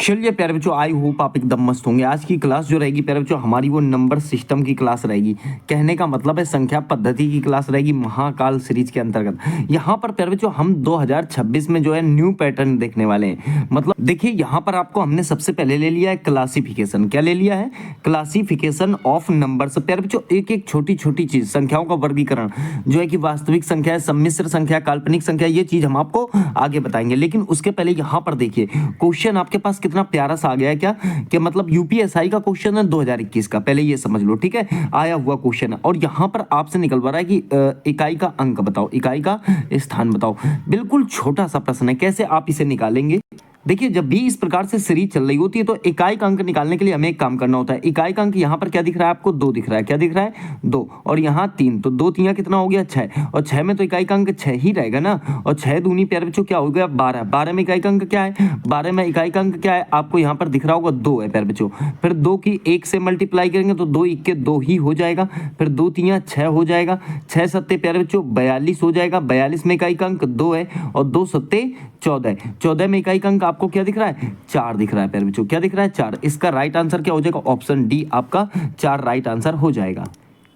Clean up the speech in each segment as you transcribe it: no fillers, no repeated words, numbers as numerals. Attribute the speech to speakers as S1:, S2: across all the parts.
S1: चलिए प्यारे बच्चों, आई होप आप एकदम मस्त होंगे। आज की क्लास जो रहेगी प्यारे बच्चों, हमारी वो नंबर सिस्टम की क्लास रहेगी। कहने का मतलब है संख्या पद्धति की क्लास रहेगी महाकाल सीरीज के अंतर्गत। यहाँ पर प्यारे बच्चों हम 2026 में जो है न्यू पैटर्न देखने वाले हैं। मतलब देखिए, यहाँ पर आपको हमने सबसे पहले ले लिया है क्लासिफिकेशन। क्या ले लिया है? Classification of numbers. प्यारे बच्चों, एक एक छोटी छोटी चीज, संख्याओं का वर्गीकरण जो है कि वास्तविक संख्या है, सम्मिश्र संख्या, काल्पनिक संख्या, ये चीज हम आपको आगे बताएंगे। लेकिन उसके पहले यहाँ पर देखिए, क्वेश्चन आपके पास कितना प्यारा सा आ गया है। क्या कि मतलब यूपीएसआई का क्वेश्चन है 2021 का, पहले ये समझ लो, ठीक है, आया हुआ क्वेश्चन है। और यहाँ पर आपसे निकलवा रहा है कि इकाई का अंक बताओ, इकाई का स्थान बताओ। बिल्कुल छोटा सा प्रश्न है, कैसे आप इसे निकालेंगे? देखिए, जब भी इस प्रकार से सीरीज चल रही होती है तो इकाई का अंक निकालने के लिए हमें एक काम करना होता है। इकाई का अंक यहाँ पर क्या दिख रहा है आपको? 2 दिख रहा है। क्या दिख रहा है? 2। और यहाँ 3, तो 2 3 कितना हो गया? 6। और 6 में तो इकाई का अंक 6 ही रहेगा ना। और 6 दूनी प्यारे बच्चों क्या हो गया? 12। 12 में इकाई का अंक क्या है? 12 में इकाई का अंक क्या है? आपको यहाँ पर दिख रहा होगा 2 है प्यारे बच्चों। फिर 2 की 1 से मल्टीप्लाई करेंगे तो 2 1 के 2 ही हो जाएगा। फिर 2 3 6 हो जाएगा। 6 7 प्यारे बच्चों 42 हो जाएगा। 42 में इकाई का अंक 2 है। और 2 7 14। 14 में इकाई का अंक आपको क्या दिख रहा है? 4 दिख रहा है प्यारे बच्चों। क्या दिख रहा है? 4। इसका राइट आंसर क्या हो जाएगा? ऑप्शन डी आपका 4 राइट आंसर हो जाएगा।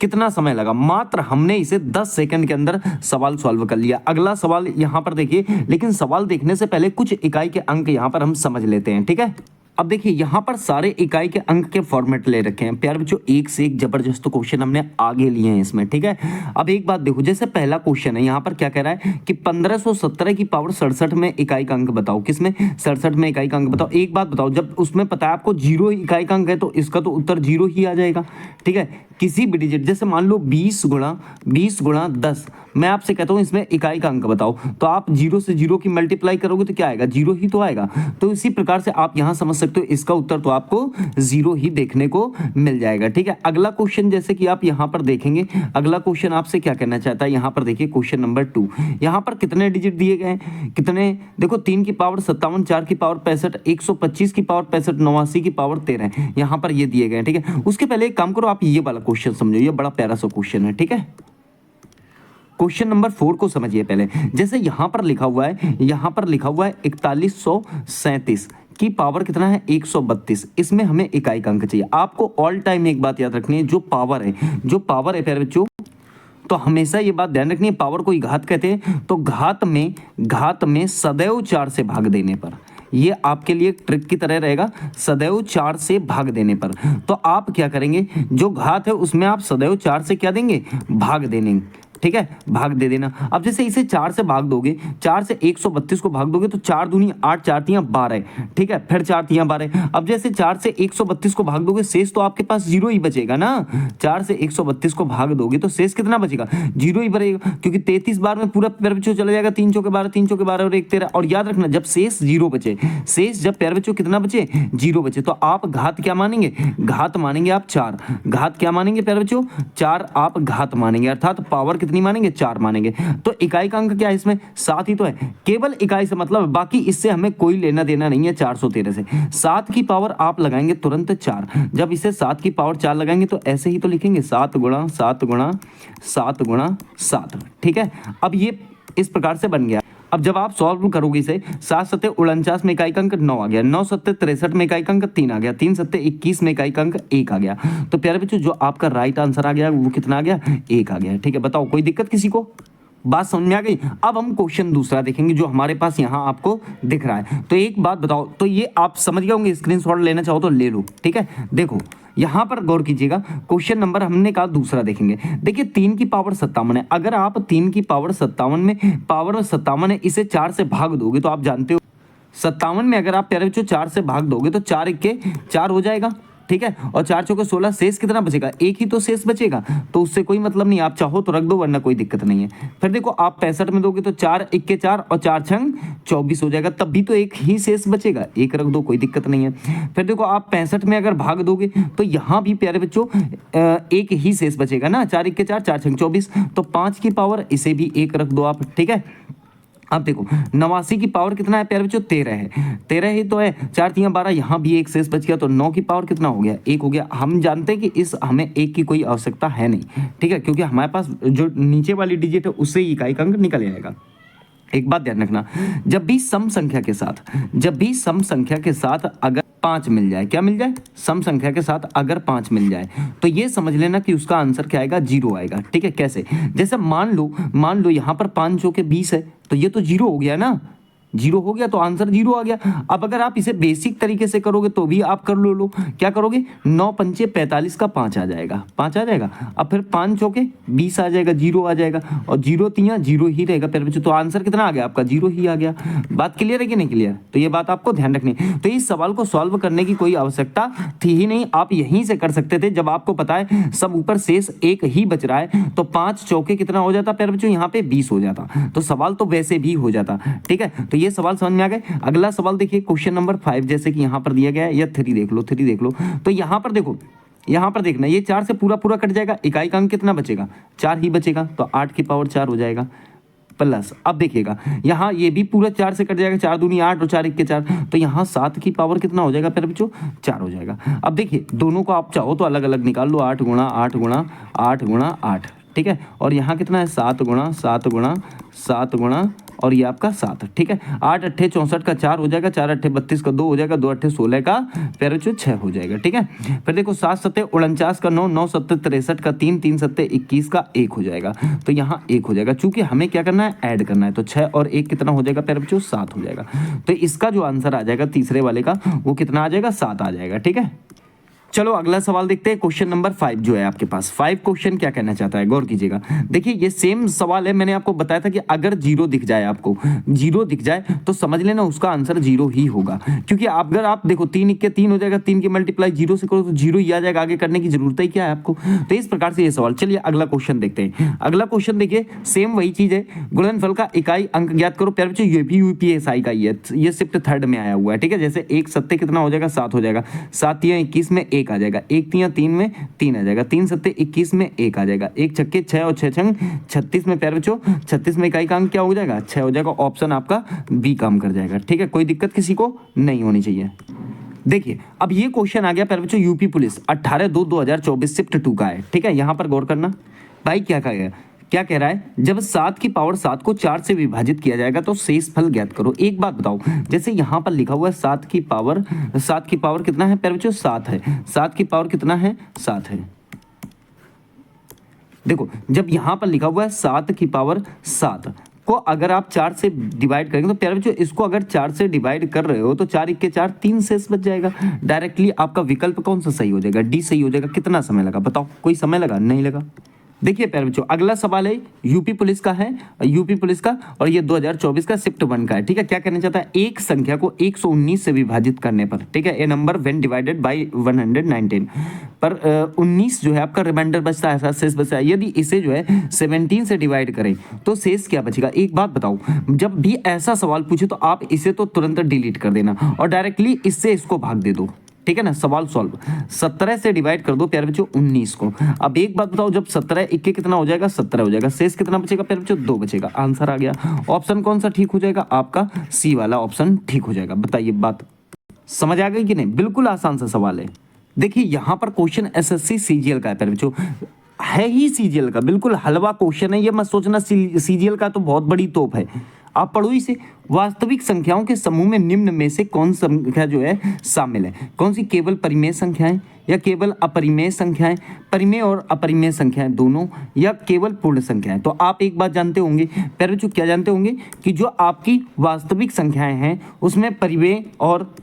S1: कितना समय लगा? मात्र हमने इसे 10 सेकंड के अंदर सवाल सॉल्व कर लिया। अगला सवाल यहां पर देखिए, लेकिन सवाल देखने से पहले कुछ इकाई के अंक यहां पर हम समझ लेते हैं, ठीक है। अब देखिए, यहां पर सारे इकाई के अंक के फॉर्मेट ले रखे हैं प्यारे बच्चों। एक से एक जबरदस्त क्वेश्चन हमने आगे लिए हैं इसमें, ठीक है। अब एक बात देखो, जैसे पहला क्वेश्चन है, यहां पर क्या कह रहा है कि 1517 की पावर 67 में इकाई का अंक बताओ। किसमें? 67 में इकाई का अंक बताओ। एक बात बताओ, जब उसमें पता है आपको 0 इकाई का अंक है तो इसका तो उत्तर 0 ही आ जाएगा, ठीक है। किसी भी डिजिट, जैसे मान लो 20 गुणा 10, मैं आपसे कहता हूं इसमें इकाई का अंक बताओ, तो आप 0 से 0 की मल्टीप्लाई करोगे तो क्या आएगा? 0 ही तो आएगा। तो इसी प्रकार से आप यहां समझ सकते हो, इसका उत्तर तो आपको 0 ही देखने को मिल जाएगा, ठीक है। अगला क्वेश्चन जैसे कि आप यहां पर देखेंगे, अगला क्वेश्चन आपसे क्या कहना चाहता है, यहां पर देखिए क्वेश्चन नंबर 2। यहां पर कितने डिजिट दिए गए हैं? कितने? देखो, 3 की पावर 57, 4 की पावर 65, 125 की पावर 65, 89 की पावर 13, यहां पर ये दिए गए हैं, ठीक है। उसके पहले एक काम करो, आप ये वाला क्वेश्चन समझो, ये बड़ा प्यारा सा क्वेश्चन है, ठीक है। क्वेश्चन नंबर 4 को समझिए पहले। जैसे यहां पर लिखा हुआ है, 4137 की पावर कितना है? 132। इसमें हमें इकाई का अंक चाहिए। आपको ऑल टाइम एक बात याद रखनी है, जो पावर है प्यारे बच्चों, तो हमेशा ये बात ध्यान रखनी है, पावर को ही घात कहते हैं। तो घात में सदैव 4 से भाग देने पर, ये आपके लिए एक ट्रिक की तरह रहेगा, सदैव 4 से भाग देने पर। तो आप क्या करेंगे, जो घात है उसमें आप सदैव 4 से क्या देंगे? भाग देने, ठीक है, भाग दे देना। अब जैसे इसे 4 से भाग दोगे, 4 से 132 को भाग दोगे तो 4 दूनी 8, 4 तियां 12, ठीक है। फिर 4 तियां 12। अब जैसे 4 से 132 को भाग दोगे, शेष तो आपके पास 0 ही बचेगा ना। 4 से 132 को भाग दोगे तो शेष कितना बचेगा? 0 ही बचेगा, क्योंकि 33 बार में पूरा प्यारे बच्चों चला जाएगा। 3 चौके 12, 3 चौके 12 और 1 13। और याद रखना, जब शेष 0 बचे, शेष जब प्यारे बच्चों कितना बचे? 0 बचे, तो आप घात क्या मानेंगे? घात मानेंगे आप 4। घात क्या मानेंगे प्यारे बच्चों? 4 आप घात मानेंगे, अर्थात पावर कितनी मानेंगे? 4 मानेंगे। तो इकाई का अंक क्या है इसमें? 7 ही तो है। केवल इकाई से मतलब है, बाकी इससे हमें कोई लेना देना नहीं है 413 से। 7 की पावर आप लगाएंगे तुरंत 4। जब इसे 7 की पावर 4 लगाएंगे तो ऐसे ही तो लिखेंगे, 7 गुणा 7 गुणा 7 गुणा 7, ठीक है। अब ये इस प्रकार से बन गया। अब जब आप सॉल्व करोगे इसे, 7 7 49 में इकाई का अंक 9 आ गया, 9 7 63 में इकाई का अंक 3 आ गया, 3 7 21 में इकाई का अंक 1 आ गया। तो प्यारे बच्चों, जो आपका राइट आंसर आ गया वो कितना आ गया? 1 आ गया, ठीक है। बताओ, कोई दिक्कत किसी को? बात समझ में आ गई? अब हम क्वेश्चन दूसरा देखेंगे जो हमारे पास यहाँ आपको दिख रहा है। तो एक बात बताओ, तो ये आप समझ गए होंगे, स्क्रीनशॉट लेना चाहो तो ले लो, ठीक है। देखो यहां पर गौर कीजिएगा, क्वेश्चन नंबर हमने कहा दूसरा देखेंगे। देखिए, 3 की पावर 57 है। अगर आप 3 की पावर 57 में, पावर 57 है, इसे 4 से भाग दोगे तो आप जानते हो 57 में अगर आप प्यारे बच्चों 4 से भाग दोगे तो 4 1 के 4 हो जाएगा, ठीक है। और 4 चौके 16, शेष कितना बचेगा? 1 ही तो शेष बचेगा। तो उससे कोई मतलब नहीं, आप चाहो तो रख दो, वरना कोई दिक्कत नहीं है। फिर देखो, आप 65 में दोगे तो 4 1 के 4 और 4 छंग 24 हो जाएगा, तब भी तो 1 ही शेष बचेगा, 1 रख दो, कोई दिक्कत नहीं है। फिर देखो, आप 65 में अगर भाग दोगे तो यहाँ भी प्यारे बच्चों 1 ही शेष बचेगा ना, 4 1 के 4, 4 छंग 24, तो 5 की पावर इसे भी 1 रख दो आप, ठीक है। अब देखो, 89 की पावर कितना है प्यारे बच्चों? 13 है, 13 ही तो है। 4 3 12, यहाँ भी 1 शेष बच गया, तो 9 की पावर कितना हो गया? 1 हो गया। हम जानते हैं कि इस हमें 1 की कोई आवश्यकता है नहीं, ठीक है, क्योंकि हमारे पास जो नीचे वाली डिजिट है उससे ही इकाई का अंक निकल जाएगा। एक बात ध्यान रखना, जब भी सम संख्या के साथ अगर 5 मिल जाए, क्या मिल जाए, सम संख्या के साथ अगर 5 मिल जाए, तो ये समझ लेना कि उसका आंसर क्या आएगा, 0 आएगा। ठीक है, कैसे, जैसे मान लो यहाँ पर 5 चौके 20 है, तो ये तो 0 हो गया ना, 0 हो गया तो आंसर 0 आ गया। अब अगर आप इसे बेसिक तरीके से करोगे तो भी आप कर लो, क्या करोगे, 9 पंचे 45 का 5 आ जाएगा, 5 आ जाएगा। अब फिर 5 चौके 20 आ जाएगा, 0 आ जाएगा, और 0 तिया 0 ही रहेगा प्यारे बच्चों। तो आंसर कितना आ गया आपका, 0 ही आ गया। बात क्लियर है कि नहीं क्लियर, तो ये बात आपको ध्यान रखनी। तो इस सवाल को सॉल्व करने की कोई आवश्यकता थी ही नहीं, आप यहीं से कर सकते थे। जब आपको पता है सब ऊपर शेष 1 ही बच रहा है, तो 5 चौके कितना हो जाता प्यारे बच्चों, यहाँ पे 20 हो जाता, तो सवाल तो वैसे भी हो जाता। ठीक है, तो ये सवाल समझ में आ गए। अगला सवाल देखिए, क्वेश्चन नंबर 5, जैसे कि यहां पर दिया गया है, या 3 देख लो, 3 देख लो। तो यहां पर देखो, यहां पर देखना, ये 4 से पूरा पूरा कट जाएगा, इकाई का अंक कितना बचेगा, 4 ही बचेगा, तो 8 की पावर 4 हो जाएगा। प्लस अब देखिएगा, यहाँ ये भी पूरा 4 से कट जाएगा, 4 दूनी 8 और 4 1 के 4, तो यहाँ 7 की पावर कितना हो जाएगा प्यारे बच्चों, 4 हो जाएगा। अब देखिए दोनों को आप चाहो तो अलग अलग निकाल लो, 8 गुणा 8 गुणा 8 गुणा 8, ठीक है, और यहाँ कितना है, 7 गुणा 7 गुणा 7 गुणा, और ये आपका 7, ठीक है। 8 अट्ठे 64 का 4 हो जाएगा, 4 अट्ठे 32 का 2 हो जाएगा, 2 अट्ठे 16 का प्यारे बच्चों 6 हो जाएगा, ठीक है। फिर देखो 7 सत्ते 49 का 9, 9 सत्ते 63 का 3, 3 सत्ते 21 का 1 हो जाएगा, तो यहाँ 1 हो जाएगा। चूंकि हमें क्या करना है, ऐड करना है, तो 6 और 1 कितना हो जाएगा प्यारे बच्चों, 7 हो जाएगा। तो इसका जो आंसर आ जाएगा तीसरे वाले का, वो कितना आ जाएगा, 7 आ जाएगा, ठीक है। चलो अगला सवाल देखते हैं, क्वेश्चन नंबर 5 जो है आपके पास। 5 क्वेश्चन क्या कहना चाहता है, गौर कीजिएगा। देखिए ये सेम सवाल है, मैंने आपको बताया था कि अगर 0 दिख जाए, आपको 0 दिख जाए तो समझ लेना उसका आंसर 0 ही होगा। क्योंकि अगर आप देखो 3 1 के 3 हो जाएगा, 3 की मल्टीप्लाई 0 से करो तो 0 ही आ जाएगा, आगे करने की जरूरत ही क्या है आपको। तो इस प्रकार से ये सवाल। चलिए अगला क्वेश्चन देखते हैं। अगला क्वेश्चन देखिए, सेम वही चीज है, गुणनफल का इकाई अंक ज्ञात करो। प्यारे बच्चों ये भी यूपीएसआई का ही है, ये शिफ्ट थर्ड में आया हुआ है, ठीक है। जैसे 1 सत्ते कितना हो जाएगा, 7 हो जाएगा, 7 तिया 21 में 1 आ जाएगा, 1 3 में 3 आ जाएगा, 3 सत्ते 21 में 1 आ जाएगा, 1 छक्के 6 और 6 छंग 36 में प्यारे बच्चों 36 में इकाई का अंक क्या हो जाएगा, 6 हो जाएगा। ऑप्शन आपका बी काम कर जाएगा, ठीक है। कोई दिक्कत किसी को नहीं होनी चाहिए। देखिए अब ये क्वेश्चन आ गया प्यारे बच्चों यूपी पुलिस 18/2/2024 शिफ्ट 2 का है, ठीक है। यहां पर गौर करना भाई, क्या कहा गया, क्या कह रहा है, जब 7 की पावर 7 को 4 से विभाजित किया जाएगा तो शेष फल ज्ञात करो। एक बात बताओ, जैसे यहां पर लिखा हुआ है 7 की पावर कितना है प्यारे बच्चों, 7 है। 7 की पावर कितना है, 7 है। देखो जब यहां पर लिखा हुआ है 7 की पावर 7 को अगर आप 4 से डिवाइड करेंगे तो प्यारे बच्चों इसको अगर 4 से डिवाइड कर रहे हो तो 4 1 के 4 3 शेष बच जाएगा। डायरेक्टली आपका विकल्प कौन सा सही हो जाएगा, डी सही हो जाएगा। कितना समय लगा बताओ, कोई समय लगा नहीं लगा। देखिए प्यारे बच्चों अगला सवाल है यूपी पुलिस का है, यूपी पुलिस का, और ये 2024 का शिफ्ट 1 का है, ठीक है। क्या कहना चाहता है, एक संख्या को 119 से विभाजित करने पर, ठीक है, ए नंबर व्हेन डिवाइडेड बाय 119 पर 19 जो है आपका रिमाइंडर बचता है, ऐसा शेष बचता है। यदि इसे जो है 17 से डिवाइड करें तो शेष क्या बचेगा। एक बात बताओ, जब भी ऐसा सवाल पूछे तो आप इसे तो तुरंत डिलीट कर देना और डायरेक्टली इससे इसको भाग दे दो, ठीक है ना। सवाल सॉल्व, 17 से डिवाइड कर दो प्यारे बच्चों 19 को। अब एक बात बताओ, जब 17 1 कितना हो जाएगा, 17 हो जाएगा, शेष कितना बचेगा प्यारे बच्चों, 2 बचेगा। आंसर आ गया। ऑप्शन कौन सा ठीक हो जाएगा, आपका सी वाला ऑप्शन ठीक हो जाएगा। बताइए बात समझ आ गई कि नहीं। बिल्कुल आसान सा सवाल है। देखिए यहां पर क्वेश्चन एसएससी सीजीएल का है प्यारे बच्चों, है ही सीजीएल का, बिल्कुल हलवा क्वेश्चन है ये, मत सोचना सीजीएल का तो बहुत बड़ी तोप है। आप पढ़ो इसे। वास्तविक संख्याओं के समूह में निम्न में से कौन संख्या जो है शामिल है। कौन सी, केवल परिमेय संख्याएं या केवल अपरिमेय संख्याएं, परिमेय और अपरिमेय संख्याएं दोनों, या केवल पूर्ण संख्याएं। तो आप एक बात जानते होंगे पहले जो, क्या जानते होंगे कि जो आपकी वास्तविक संख्याएं हैं उसमें परिमेय और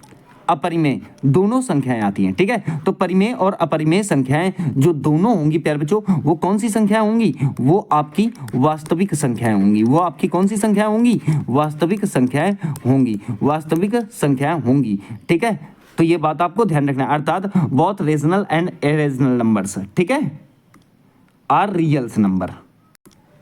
S1: अपरिमेय दोनों संख्याएं आती हैं, ठीक है। तो परिमेय और अपरिमेय संख्याएं जो दोनों होंगी प्यारे बच्चों, वो कौन सी संख्याएं होंगी, वो आपकी वास्तविक संख्याएं होंगी। वो आपकी कौन सी संख्याएं होंगी, वास्तविक संख्याएं होंगी, वास्तविक संख्याएं होंगी, ठीक है। तो ये बात आपको ध्यान रखना है, अर्थात both rational and irrational numbers, ठीक है, आर रियल्स नंबर।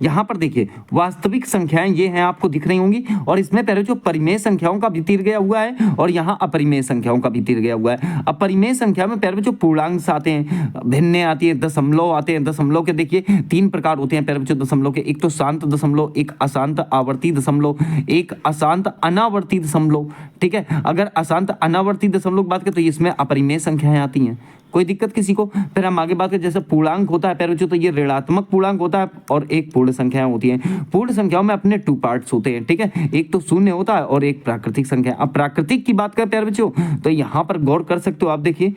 S1: यहां पर देखिए वास्तविक संख्याएं ये हैं, आपको दिख रही होंगी, और इसमें पहले जो परिमेय संख्याओं का भी तीर गया हुआ है और यहाँ अपरिमेय संख्याओं का भी तीर गया हुआ है। अपरिमेय संख्या में पहले जो पूर्णांक आते हैं, भिन्ने आती है, दशमलव आते हैं। दशमलव के देखिए 3 प्रकार होते हैं पहले दशमलव के, एक तो शांत दशमलव, एक अशांत आवर्ती दशमलव, एक अशांत अनावर्ती दशमलव, ठीक है। अगर अशांत अनावर्ती दशमलव की बात करें तो इसमें अपरिमेय संख्याएं आती हैं। कोई दिक्कत किसी को? फिर हम आगे बात करें, जैसे पूर्णांक होता है प्यारे बच्चों, तो ये ऋणात्मक पूर्णांक होता है और एक पूर्ण संख्याएं होती हैं। पूर्ण संख्याओं में अपने 2 पार्ट्स होते हैं, ठीक है, एक तो शून्य होता है और एक प्राकृतिक संख्या। अब प्राकृतिक की बात करें प्यारे बच्चों, तो यहाँ पर गौर कर सकते हो आप, देखिए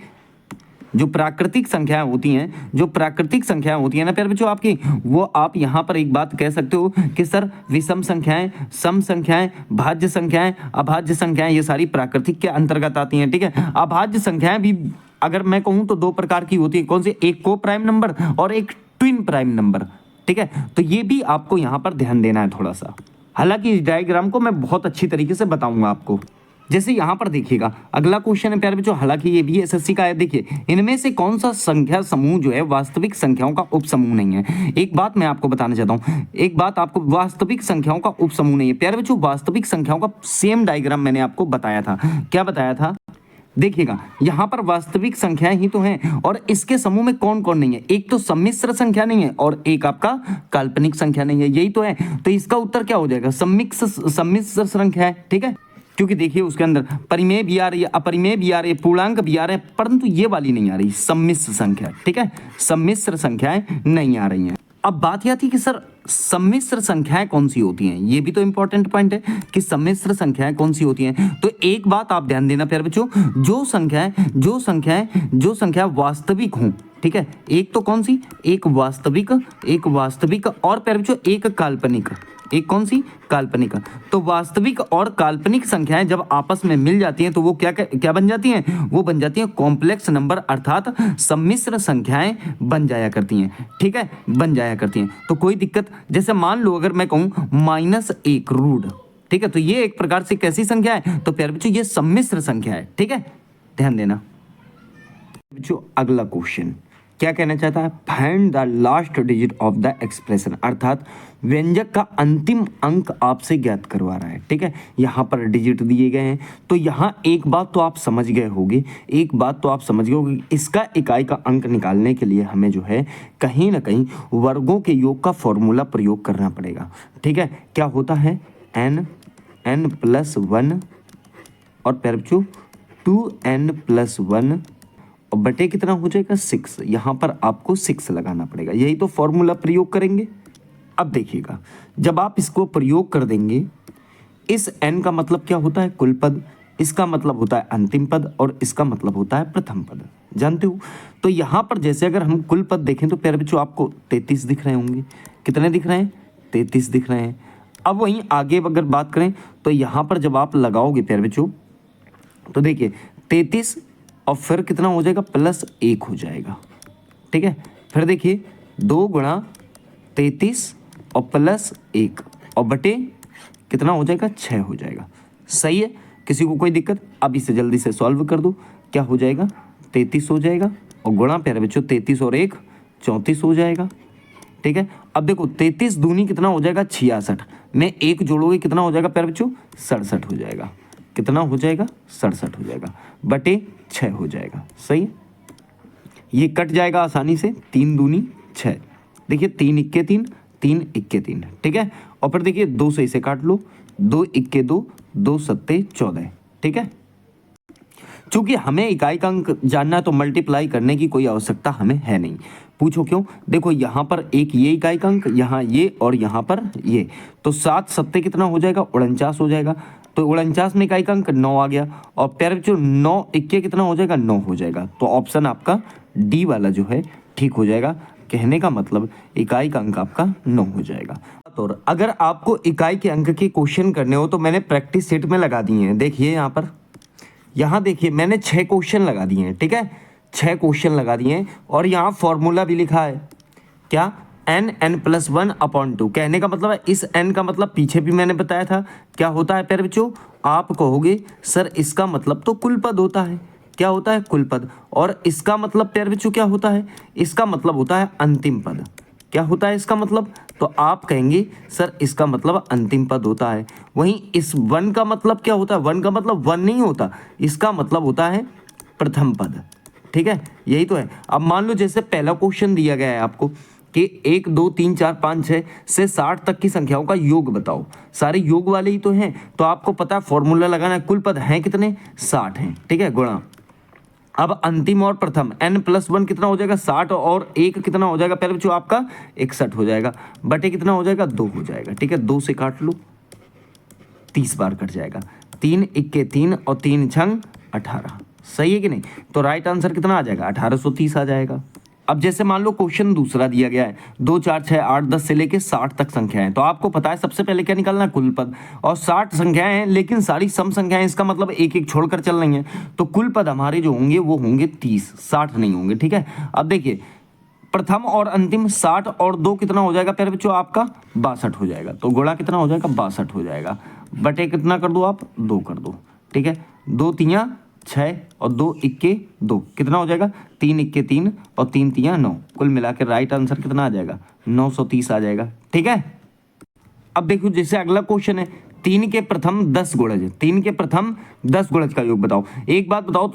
S1: जो प्राकृतिक संख्याएं होती हैं, जो प्राकृतिक संख्याएं होती हैं ना प्यारे बच्चों आपकी, वो आप यहाँ पर एक बात कह सकते हो कि सर विषम संख्याएं, सम संख्याएं, भाज्य संख्याएं, अभाज्य संख्याएं, ये सारी प्राकृतिक के अंतर्गत आती हैं, ठीक है। अभाज्य संख्याएं भी अगर मैं कहूँ तो 2 प्रकार की होती है। कौन सी? एक को प्राइम नंबर और एक ट्विन प्राइम नंबर, ठीक है। तो ये भी आपको यहाँ पर ध्यान देना है थोड़ा सा। हालांकि इस डायग्राम को मैं बहुत अच्छी तरीके से बताऊंगा आपको। जैसे यहाँ पर देखिएगा, अगला क्वेश्चन है प्यारे बच्चों, हालांकि ये भी एसएससी का है। देखिए, इनमें से कौन सा संख्या समूह जो है वास्तविक संख्याओं का उपसमूह नहीं है? एक बात मैं आपको बताना चाहता हूँ, एक बात आपको, वास्तविक संख्याओं का उपसमूह नहीं है प्यारे बच्चों। वास्तविक संख्याओं का सेम डायग्राम मैंने आपको बताया था। क्या बताया था? देखिएगा, यहाँ पर वास्तविक संख्याएं ही तो हैं और इसके समूह में कौन कौन नहीं है? एक तो सम्मिश्र संख्या नहीं है और एक आपका काल्पनिक संख्या नहीं है, यही तो है। तो इसका उत्तर क्या हो जाएगा? सम्मिश्र संख्या है, ठीक है। क्योंकि देखिए उसके अंदर परिमेय भी आ रही है, अपरिमेय भी आ रही है, पूर्णांक भी आ रहे हैं, परंतु ये वाली नहीं आ रही, सम्मिश्र संख्या, ठीक है। सम्मिश्र संख्याएं नहीं आ रही हैं। अब बात यह थी कि सर सम्मिश्र संख्याएं कौन सी होती हैं? ये भी तो इंपॉर्टेंट पॉइंट है कि सम्मिश्र संख्याएं कौन सी होती हैं। तो एक बात आप ध्यान देना प्यारे बच्चों, जो संख्या वास्तविक हों, ठीक है। एक तो कौन सी? एक वास्तविक और प्यारे बच्चों एक काल्पनिक। एक कौन सी? काल्पनिक। तो वास्तविक और काल्पनिक संख्याएं जब आपस में मिल जाती हैं तो वो क्या बन जाती हैं? वो बन जाती हैं कॉम्प्लेक्स नंबर, अर्थात सम्मिश्र संख्याएं बन जाया करती हैं, ठीक है, बन जाया करती हैं। तो कोई दिक्कत, जैसे मान लो अगर मैं कहूँ -1 रूट, ठीक है, तो ये एक प्रकार से कैसी संख्या है? तो प्यारे बच्चों ये सम्मिश्र संख्या है, ठीक है, ध्यान देना। बच्चों अगला क्वेश्चन क्या कहना चाहता है? Find the last digit of the expression, अर्थात व्यंजक का अंतिम अंक आपसे ज्ञात करवा रहा है, ठीक है। यहाँ पर डिजिट दिए गए हैं, तो यहाँ एक बात तो आप समझ गए होंगे, इसका इकाई का अंक निकालने के लिए हमें जो है कहीं ना कहीं वर्गों के योग का फॉर्मूला प्रयोग करना पड़ेगा, ठीक है। क्या होता है? n+1 और प्यारे बच्चों 2n+1 और बटे कितना हो जाएगा? 6। यहाँ पर आपको 6 लगाना पड़ेगा, यही तो फॉर्मूला प्रयोग करेंगे। अब देखिएगा, जब आप इसको प्रयोग कर देंगे, इस n का मतलब क्या होता है? कुल पद, इसका मतलब होता है अंतिम पद और इसका मतलब होता है प्रथम पद, जानते हो। तो यहाँ पर जैसे अगर हम कुल पद देखें तो प्यारे बच्चों आपको 33 दिख रहे होंगे। कितने दिख रहे हैं? 33 दिख रहे हैं। अब वहीं आगे अगर बात करें तो यहाँ पर जब आप लगाओगे प्यारे बच्चों, तो देखिए 33 और फिर कितना हो जाएगा? +1 हो जाएगा, ठीक है। फिर देखिए 2 × 33 और +1 और बटे कितना हो जाएगा? 6 हो जाएगा, सही है। किसी को कोई दिक्कत? अब इसे जल्दी से सॉल्व कर दो। क्या हो जाएगा? 33 हो जाएगा और गुणा प्यारे बच्चों 33 और 1 34 हो जाएगा, ठीक है। अब देखो 33 दूनी कितना हो जाएगा? 66 में 1 जोड़ोगे कितना हो जाएगा प्यारे बच्चों? 67 हो जाएगा। कितना हो जाएगा? 67 हो जाएगा, बटे 6 हो जाएगा, सही है। ये कट जाएगा आसानी से, 3 दूनी 6, देखिए 3 × 3 3 × 3, ठीक है। और फिर देखिए 2 से इसे काट लो, 2 × 2 2 7 14, ठीक है। चूंकि हमें इकाई का अंक जानना है तो मल्टीप्लाई करने की कोई आवश्यकता हमें है नहीं। पूछो क्यों? देखो यहाँ पर एक ये इकाई का अंक, यहाँ ये और यहाँ पर ये, तो 7 7 कितना हो जाएगा? 49 हो जाएगा। तो 49 में इकाई का अंक 9 आ गया और प्यारे बच्चों 9 × कितना हो जाएगा? 9 हो जाएगा। तो ऑप्शन आपका डी वाला जो है ठीक हो जाएगा। कहने का मतलब इकाई का अंक आपका 9 हो जाएगा। तो अगर आपको इकाई के अंक के क्वेश्चन करने हो तो मैंने प्रैक्टिस सेट में लगा दिए हैं। देखिए यहाँ देखिए मैंने 6 क्वेश्चन लगा दिए हैं, ठीक है, 6 क्वेश्चन लगा दिए हैं और यहाँ फॉर्मूला भी लिखा है। क्या? n+1/2। कहने का मतलब है इस n का मतलब पीछे भी मैंने बताया था क्या होता है प्यारे बच्चों। आप कहोगे सर इसका मतलब तो कुल पद होता है। क्या होता है? कुल पद। और इसका मतलब प्यारे बच्चों क्या होता है? इसका मतलब होता है अंतिम पद। क्या होता है इसका मतलब? तो आप कहेंगे सर इसका मतलब अंतिम पद होता है। वहीं इस 1 का मतलब क्या होता है? 1 का मतलब 1 नहीं होता, इसका मतलब होता है प्रथम पद, ठीक है, यही तो है। अब मान लो जैसे पहला क्वेश्चन दिया गया है आपको कि 1 2 3 4 5 6 से 60 तक की संख्याओं का योग बताओ। सारे योग वाले ही तो हैं, तो आपको पता है फॉर्मूला लगाना है। कुल पद हैं कितने? 60 हैं, ठीक है, गुणा अब अंतिम और प्रथम n+1 कितना हो जाएगा 60 और एक कितना हो जाएगा प्यारे बच्चों आपका 61 हो जाएगा, बटे कितना हो जाएगा 2 हो जाएगा। ठीक है, 2 से काट लो 30 बार कट जाएगा, 3 इक्के 3 और 3 छंग 18, सही है कि नहीं। तो राइट आंसर कितना आ जाएगा 1830 आ जाएगा। अब जैसे मान लो क्वेश्चन दूसरा दिया गया है 2 4 6 8 10 से लेके 60 तक संख्याएं, तो आपको पता है सबसे पहले क्या निकालना है कुल पद, और 60 संख्याएं हैं लेकिन सारी सम संख्याएं, इसका मतलब एक एक छोड़कर चल रही हैं, तो कुल पद हमारे जो होंगे वो होंगे 30, 60 नहीं होंगे। ठीक है, अब देखिए प्रथम और अंतिम 60 और 2 कितना हो जाएगा प्यारे बच्चों आपका 62 हो जाएगा, तो गुणा कितना हो जाएगा 62 हो जाएगा, बटे कितना कर दो आप 2 कर दो। ठीक है, 2 तियां 6 और 2 इक्के 2 कितना हो जाएगा 3 इक्के 3 और 3 तियां 9, कुल मिला के राइट आंसर कितना आ जाएगा 930 आ जाएगा। ठीक है, अब देखो जैसे अगला क्वेश्चन है 3 के प्रथम 10 गुणज, 3 के प्रथम 10 गुणज का योग बताओ। एक बात बताओ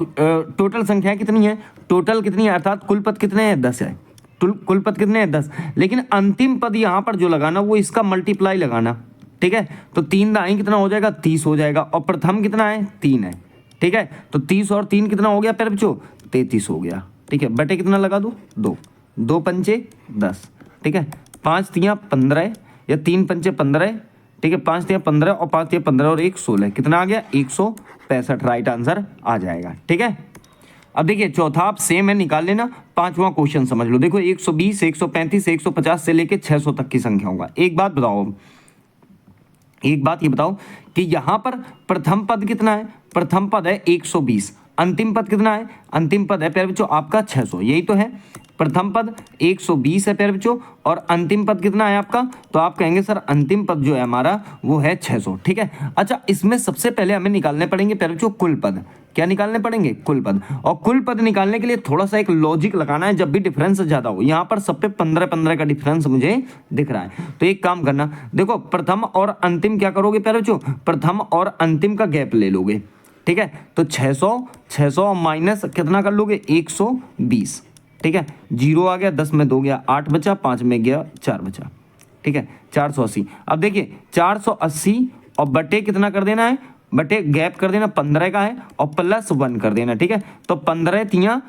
S1: टोटल संख्या कितनी है, टोटल कितनी है अर्थात कुल पद कितने हैं 10 है, कुल पद कितने हैं 10, लेकिन अंतिम पद यहाँ पर जो लगाना वो इसका मल्टीप्लाई लगाना। ठीक है, तो 3 दाएं कितना हो जाएगा 30 हो जाएगा, और प्रथम कितना है 3 है। ठीक है, तो 30 और 3 कितना हो गया प्यारे बच्चों 33 हो गया। ठीक है, बटे कितना लगा दो 2, 2 पंचे 10। ठीक है, 5 तियां 15 या 3 पंचे 15। ठीक है, 5 तियां 15 और 5 तियां 15 और 1 16, कितना आ गया 165 राइट आंसर आ जाएगा। ठीक है, अब देखिए चौथा आप सेम है निकाल लेना, पांचवा क्वेश्चन समझ लो। देखो 120 135 150 से लेके 600 तक की संख्या होगा। एक बात बताओ, एक बात ये बताओ कि यहां पर प्रथम पद कितना है, प्रथम पद है 120, अंतिम पद कितना है, अंतिम पद है प्यारे बच्चों आपका 600, यही तो है। प्रथम पद 120 है प्यारे बच्चों और अंतिम पद कितना है आपका, तो आप कहेंगे सर अंतिम पद जो है हमारा वो है 600। ठीक है, अच्छा इसमें सबसे पहले हमें निकालने पड़ेंगे प्यारे बच्चों कुल पद। क्या निकालने पड़ेंगे कुल पद, और कुल पद निकालने के लिए थोड़ा सा एक लॉजिक लगाना है, जब भी डिफरेंस ज्यादा हो। यहाँ पर सब पे 15-15 का डिफरेंस मुझे दिख रहा है, तो एक काम करना, देखो प्रथम और अंतिम क्या करोगे प्यारे बच्चों, प्रथम और अंतिम का गैप ले लोगे। ठीक है, तो 600 माइनस कितना कर लोगे 120। ठीक है, 0 आ गया, 10 में 2 गया 8 बचा, 5 में गया 4 बचा। ठीक है, 480। अब देखिए 480 और बटे कितना कर देना है, बटे गैप कर देना 15 का है और प्लस 1 कर देना। ठीक है, तो 15 तियां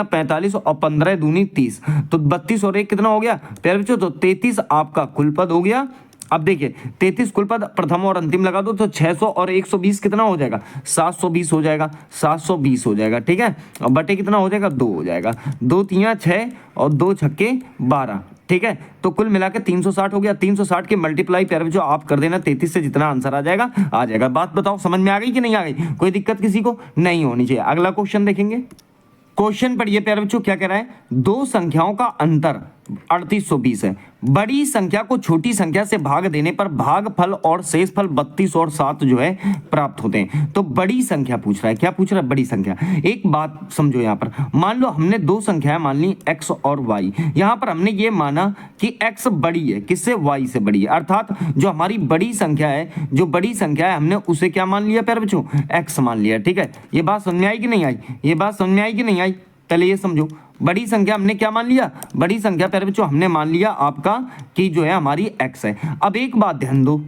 S1: 45 और 15 दूनी 30, तो 32 और 1 कितना हो गया प्यारे बच्चों, तो 33 आपका कुल पद हो गया। अब देखिए 33 कुल पद प्रथम और अंतिम लगा दो, तो 600 और 120 कितना हो जाएगा 720 हो जाएगा, 720 हो जाएगा। ठीक है, और बटे कितना हो जाएगा 2 हो जाएगा, 2 तियां 6 और 2 छक्के 12। ठीक है, तो कुल मिला के 360 हो गया, 360 के मल्टीप्लाई प्यारे जो आप कर देना 33 से, जितना आंसर आ जाएगा आ जाएगा। बात बताओ समझ में आ गई कि नहीं आ गई, कोई दिक्कत किसी को नहीं होनी चाहिए। अगला क्वेश्चन देखेंगे, क्वेश्चन पढ़िए प्यारे बच्चों क्या कह रहा है, दो संख्याओं का अंतर 3820 है, बड़ी संख्या को छोटी संख्या से भाग देने पर भागफल और शेषफल 32 और 7 जो है प्राप्त होते हैं। तो बड़ी संख्या पूछ रहा है, क्या पूछ रहा है बड़ी संख्या। एक बात समझो, यहाँ पर मान लो हमने दो संख्याएं मान ली x और y, यहाँ पर हमने ये माना कि x बड़ी है किससे, y से बड़ी है, अर्थात जो हमारी बड़ी संख्या है, जो बड़ी संख्या है हमने उसे क्या मान लिया प्यारे बच्चों, x मान लिया। ठीक है, ये बात समझ में आई कि नहीं आई, ये बात समझ में आई कि नहीं आई, पहले ये समझो। बड़ी संख्या हमने क्या मान लिया, बड़ी संख्या प्यारे बच्चों हमने मान लिया आपका कि जो है हमारी x है। अब एक बात ध्यान दो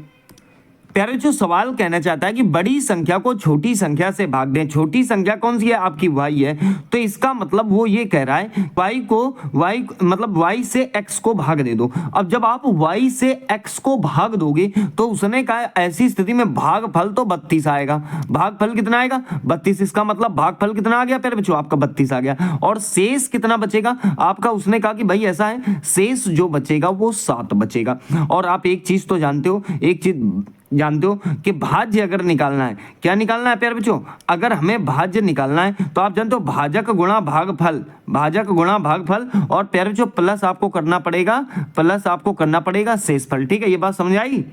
S1: प्यारे बच्चों, सवाल कहना चाहता है कि बड़ी संख्या को छोटी संख्या से भाग दें, छोटी संख्या कौन सी है आपकी y है, तो इसका मतलब वो ये कह रहा है y से x को भाग दे दो। अब जब आप y से x को भाग दोगे तो उसने कहा ऐसी स्थिति में भागफल तो 32 आएगा, भागफल कितना आएगा 32, इसका मतलब भागफल कितना आ गया प्यारे बच्चों आपका 32 आ गया, और शेष कितना बचेगा आपका, उसने कहा कि भाई ऐसा है शेष जो बचेगा वो 7 बचेगा। और आप एक चीज तो जानते हो, एक चीज जानते हो कि भाज्य अगर निकालना है, क्या निकालना है प्यारे बच्चों, अगर हमें भाज्य निकालना है तो आप जानते हो भाजक गुणा भागफल, भाजक गुणा भागफल, और प्यारे बच्चों प्लस आपको करना पड़ेगा शेषफल। ठीक है, ये बात समझ आई।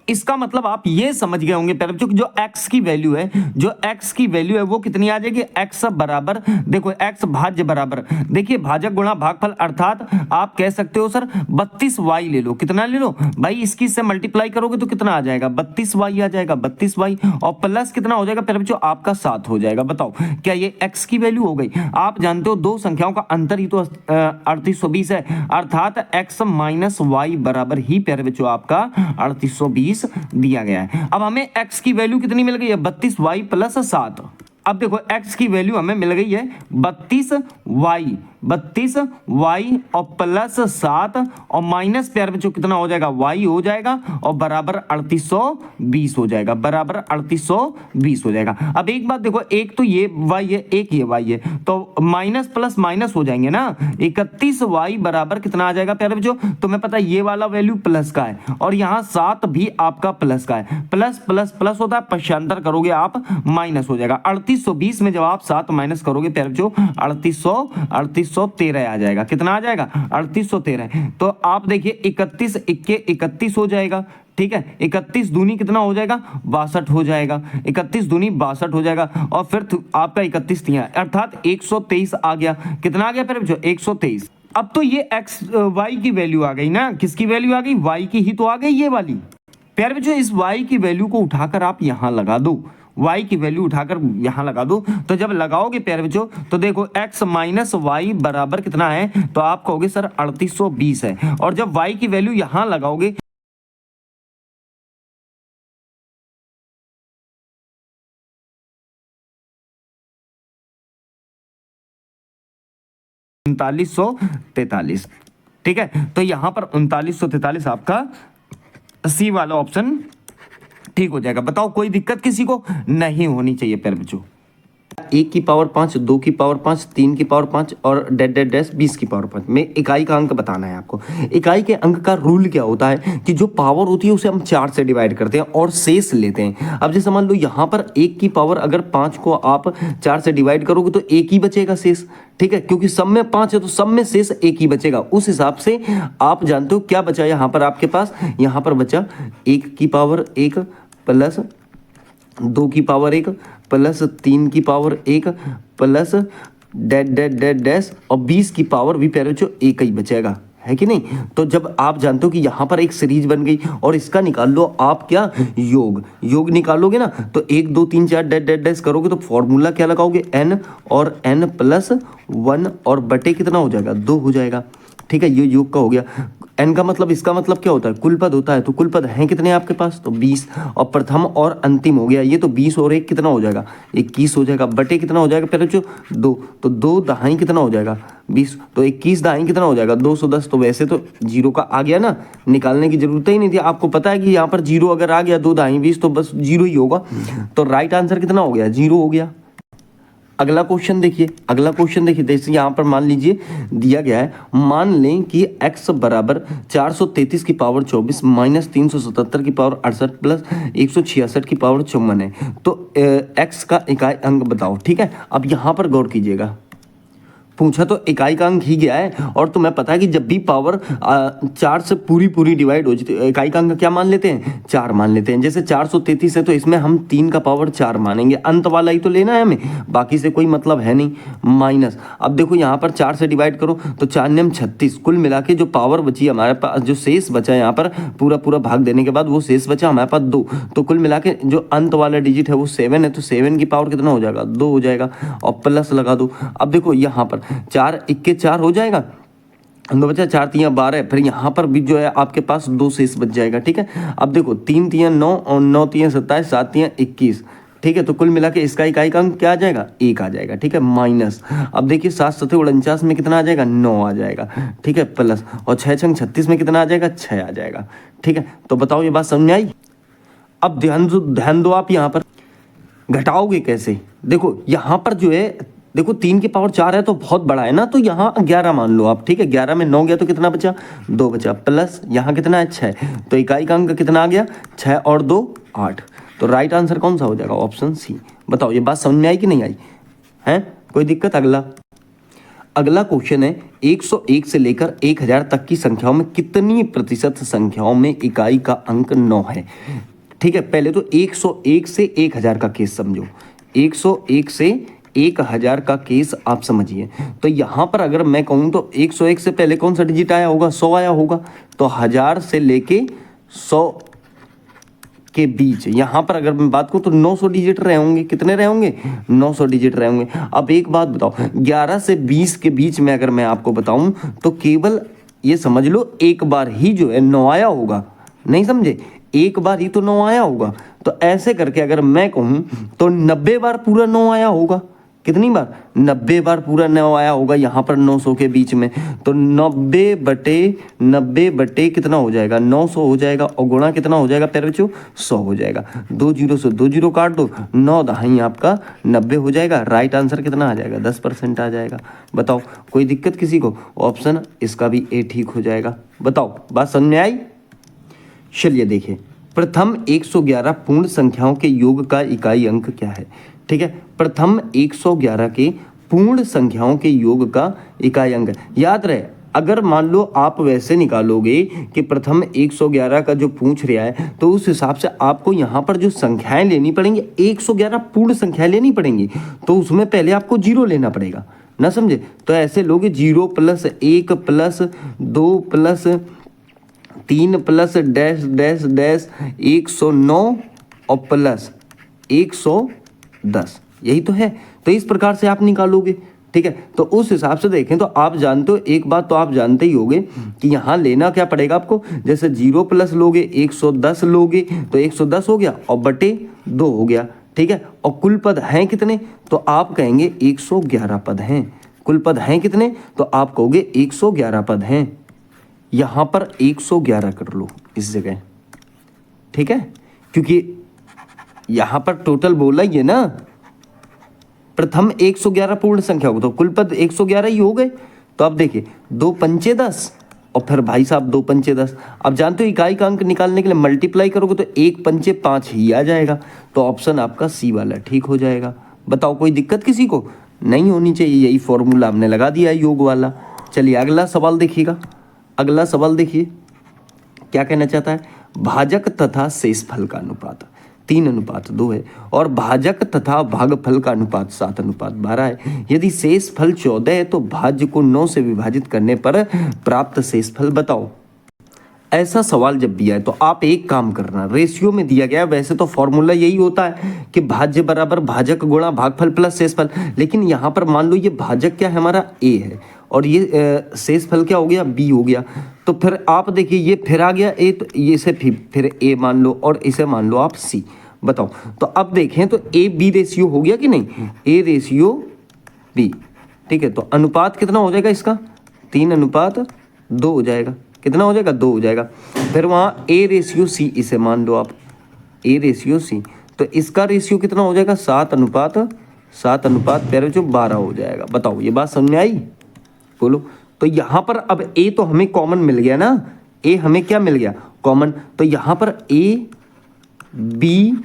S1: इसका मतलब आप ये समझ गए होंगे प्यारे बच्चों जो x की वैल्यू है, जो x की वैल्यू है वो कितनी आ जाएगी, x बराबर देखो x भाज्य बराबर, देखिए भाजक गुणा भागफल, अर्थात आप कह सकते हो सर 32y ले लो, कितना ले लो भाई, इसकी से मल्टीप्लाई करोगे तो कितना आ जाएगा 32y आ जाएगा, 32y, और प्लस कितना हो जाएगा प्यारे बच्चों आपका 7 हो जाएगा। बताओ क्या ये x की वैल्यू हो गई। आप जानते हो दो संख्याओं का अंतर ही तो 3820 है, अर्थात x माइनस वाई बराबर ही प्यारे बच्चों आपका 3820 दिया गया है। अब हमें x की वैल्यू कितनी मिल गई है 32y प्लस 7, अब देखो x की वैल्यू हमें मिल गई है 32y, 32y और प्लस 7 और माइनस प्यार बच्चों कितना हो जाएगा, y हो जाएगा और बराबर 3820 हो जाएगा, बराबर 3820 हो जाएगा। अब एक बात देखो, एक तो ये y है, एक ये y है, तो माइनस प्लस माइनस हो जाएंगे ना। 31y बराबर कितना आ जाएगा प्यारे बच्चों, तुम्हें पता है ये वाला वैल्यू प्लस का है और यहाँ 7 भी आपका प्लस का है, प्लस प्लस प्लस होता है, पश्चांतर करोगे आप माइनस हो जाएगा। 3820 में जब आप 7 माइनस करोगे प्यारे बच्चों 3813 आ जाएगा। कितना आ जाएगा, 3813। तो आप देखिए 31 इक्के 31 हो जाएगा, ठीक है। 31 दूनी कितना हो जाएगा, 62 हो जाएगा, 31 दूनी 62 हो जाएगा और फिर आपका 31 तिया अर्थात 123 आ गया। कितना आ गया प्यारे बच्चों, 123। अब तो ये एक्स वाई की वैल्यू आ गई ना, किसकी वैल्यू आ गई, वाई की ही तो आ गई ये वाली। प्यारे बच्चों इस y की वैल्यू को उठाकर आप यहां लगा दो, y की वैल्यू उठाकर यहां लगा दो। तो जब लगाओगे प्यारे बच्चों तो देखो x माइनस वाई बराबर कितना है, तो आप कहोगे सर 3820 है। और जब y की वैल्यू यहां लगाओगे 3943, ठीक है। तो यहां पर 3943 आपका सी वाला ऑप्शन ठीक हो जाएगा। बताओ कोई दिक्कत किसी को नहीं होनी चाहिए प्यारे बच्चों। 1 की पावर 5, 2 की पावर 5, 3 की पावर 5 और डेड डेड डैश 20 की पावर 5 में इकाई का अंक बताना है आपको। इकाई के अंक का रूल क्या होता है कि जो पावर होती है उसे हम 4 से डिवाइड करते हैं और शेष लेते हैं। अब जैसे मान लो यहाँ पर 1 की पावर अगर 5 को आप 4 से डिवाइड करोगे तो 1 ही बचेगा शेष, ठीक है, क्योंकि सब में 5 है तो सब में शेष 1 ही बचेगा। उस हिसाब से आप जानते हो क्या बचा यहाँ पर आपके पास, यहाँ पर बचा 1 की पावर 1 प्लस 2 की पावर 1 प्लस 3 की power 1 plus dead dead dead dash और 20 की पावर भी प्यारे बच्चों 1 ही बचेगा, है कि नहीं। तो जब आप जानते हो कि यहाँ पर एक सीरीज बन गई और इसका निकाल लो आप क्या, योग निकालोगे ना, तो 1 2 3 4 डेड डेड डैश करोगे तो फॉर्मूला क्या लगाओगे, n और n प्लस 1 और बटे कितना हो जाएगा, 2 हो जाएगा, ठीक है। ये योग का हो गया। n का मतलब, इसका मतलब क्या होता है, कुल पद होता है। तो कुल पद हैं कितने आपके पास, तो 20 और प्रथम और अंतिम हो गया ये, तो 20 और 1 कितना हो जाएगा, 21 हो जाएगा, बटे कितना हो जाएगा पहले जो 2, तो 2 दहाई कितना हो जाएगा 20, तो 21 दहाई कितना हो जाएगा 210। तो वैसे तो जीरो का आ गया ना, निकालने की जरूरत ही नहीं थी। आपको पता है कि यहाँ पर जीरो अगर आ गया 2 दहाई 20 तो बस जीरो ही होगा। तो राइट आंसर कितना हो गया, जीरो हो गया। अगला क्वेश्चन देखिए, अगला क्वेश्चन देखिए, जैसे यहाँ पर मान लीजिए दिया गया है, मान लें कि x बराबर 433 की पावर 24 माइनस 377 की पावर 68 प्लस 166 की पावर 54 है। तो x का इकाई अंक बताओ, ठीक है। अब यहाँ पर गौर कीजिएगा, पूछा तो इकाई का अंक ही गया है और तुम्हें पता है कि जब भी पावर 4 से पूरी डिवाइड हो जाती है इकाई का अंक क्या मान लेते हैं, 4 मान लेते हैं। जैसे 433 है तो इसमें हम 3 का पावर 4 मानेंगे, अंत वाला ही तो लेना है हमें, बाकी से कोई मतलब है नहीं। माइनस, अब देखो यहाँ पर 4 से डिवाइड करो तो 4 नियम 36, कुल मिला के जो पावर बची हमारे पास, जो शेष बचा यहाँ पर पूरा भाग देने के बाद वो शेष बचा हमारे पास 2, तो कुल मिला के जो अंत वाला डिजिट है वो 7 है, तो 7 की पावर कितना हो जाएगा, 2 हो जाएगा और प्लस लगा दो। अब देखो यहाँ पर 4 इक्के 4 हो जाएगा, दो बचा 4 तिया 12, फिर यहाँ पर भी जो है आपके पास 2 शेष बच जाएगा, ठीक है। अब देखो 3 तिया 9 और 9 तिया 27, 7 तिया 21, ठीक है। तो कुल मिला के इसका इकाई का अंक क्या आ जाएगा, 1 आ जाएगा, ठीक है। माइनस, अब देखिए 7 7 49 में कितना आ जाएगा, 9 आ जाएगा, ठीक है, प्लस और 6 6 36 में कितना आ जाएगा, 6 आ जाएगा, ठीक है। तो बताओ ये बात समझ में आई। अब ध्यान दो आप यहाँ पर घटाओगे कैसे, देखो यहाँ पर जो है, देखो 3 की पावर 4 है तो बहुत बड़ा है ना, तो यहाँ 11 मान लो आप, ठीक है। 11 में 9 गया तो कितना बचा, 2 बचा, प्लस यहाँ कितना है 6, तो इकाई का अंक कितना आ गया, 6 और 2 8। तो राइट आंसर कौन सा हो जाएगा, ऑप्शन सी। बताओ ये बात समझ में आई कि नहीं आई है, कोई दिक्कत। अगला क्वेश्चन है 101 से लेकर 1000 तक की संख्याओं में कितनी प्रतिशत संख्याओं में इकाई का अंक 9 है, ठीक है। पहले तो 101 से 1000 का केस समझो, 101 से 1000 का केस आप समझिए। तो यहाँ पर अगर मैं कहूँ तो 101 से पहले कौन सा डिजिट आया होगा, 100 आया होगा, तो 1000 से लेके 100 के बीच यहाँ पर अगर मैं बात करूँ तो 900 डिजिट रहे होंगे, कितने रहे होंगे, 900 डिजिट रहे होंगे। अब एक बात बताओ, 11 से 20 के बीच में अगर मैं आपको बताऊँ तो केवल ये समझ लो एक बार ही जो है 9 आया होगा, नहीं समझे, एक बार ही तो 9 आया होगा। तो ऐसे करके अगर मैं कहूँ तो 90 बार पूरा 9 आया होगा। कितनी बार? 90 बार पूरा 9 आया होगा यहाँ पर 900 के बीच में। तो 90 बटे कितना हो जाएगा? 900 हो जाएगा, और गुणा कितना हो जाएगा प्यारे बच्चों? 100 हो जाएगा। 2 जीरो से 2 जीरो काट दो, 9 दहाई आपका 90 हो जाएगा। राइट आंसर कितना आ जाएगा? 10% आ जाएगा। बताओ कोई दिक्कत किसी को? ऑप्शन इसका भी ए ठीक हो जाएगा। बताओ बात समझ में आई? चलिए देखिए, प्रथम 111 पूर्ण संख्याओं के योग का इकाई अंक क्या है? ठीक है, प्रथम 111 के पूर्ण संख्याओं के योग का इकाई अंक। याद रहे, अगर मान लो आप वैसे निकालोगे कि प्रथम 111 का जो पूछ रहा है, तो उस हिसाब से आपको यहाँ पर जो संख्याएं लेनी पड़ेंगी 111 पूर्ण संख्याएं लेनी पड़ेंगी, तो उसमें पहले आपको जीरो लेना पड़ेगा ना, समझे? तो ऐसे लोगे 0 + 1 + 2 + 3 + डैश डैश डैश 109 और प्लस 110, यही तो है। तो इस प्रकार से आप निकालोगे। ठीक है, तो उस हिसाब से देखें तो आप जानते हो, एक बात तो आप जानते ही होगे कि यहाँ लेना क्या पड़ेगा आपको। जैसे 0 प्लस लोगे 110 लोगे तो 110 हो गया और बटे 2 हो गया। ठीक है, और कुल पद हैं कितने? तो आप कहेंगे 111 पद हैं। कुल पद हैं कितने? तो आप कहोगे 111 पद हैं। यहाँ पर 111 कर लो इस जगह। ठीक है, क्योंकि यहाँ पर टोटल बोला ही है ना, प्रथम 111 पूर्ण संख्या हो तो कुल पद 111 ही हो गए। तो अब देखिए 2 पंचे 10 और फिर भाई साहब 2 पंचे 10। अब जानते हो इकाई का अंक निकालने के लिए मल्टीप्लाई करोगे तो 1 पंचे 5 ही आ जाएगा। तो ऑप्शन आपका सी वाला ठीक हो जाएगा। बताओ कोई दिक्कत किसी को? नहीं होनी चाहिए, यही फॉर्मूला हमने लगा दिया योग वाला। चलिए अगला सवाल देखिएगा। अगला सवाल देखिए क्या कहना चाहता है। भाजक तथा शेषफल का अनुपात 3:2 है और भाजक तथा भागफल का अनुपात 7:12 है। यदि शेषफल 14 है तो भाज्य को 9 से विभाजित करने पर प्राप्त शेषफल बताओ। ऐसा सवाल जब दिया है तो आप एक काम करना, रेशियो में दिया गया है। वैसे तो फॉर्मूला यही होता है कि भाज्य बराबर भाजक गुणा भागफल प्लस शेषफल, लेकिन यहाँ पर मान लो ये भाजक क्या है हमारा? ए है, और ये शेषफल क्या हो गया? बी हो गया। तो फिर आप देखिए ये फिर आ गया ए, तो ये से फिर ए मान लो और इसे मान लो आप सी। बताओ, तो अब देखें तो ए बी रेशियो हो गया कि नहीं? A ratio b. ठीक है, तो अनुपात कितना हो जाएगा इसका? 3:2 हो जाएगा। कितना हो जाएगा? 2 हो जाएगा। फिर वहाँ ए रेशियो सी इसे मान लो आप, ए रेशियो सी, तो इसका रेशियो कितना हो जाएगा? 7:7 प्यारे जो 12 हो जाएगा। बताओ ये बात समझ में आई? बोलो। तो यहाँ पर अब ए तो हमें कॉमन मिल गया ना, ए हमें क्या मिल गया? कॉमन। तो यहाँ पर ए बी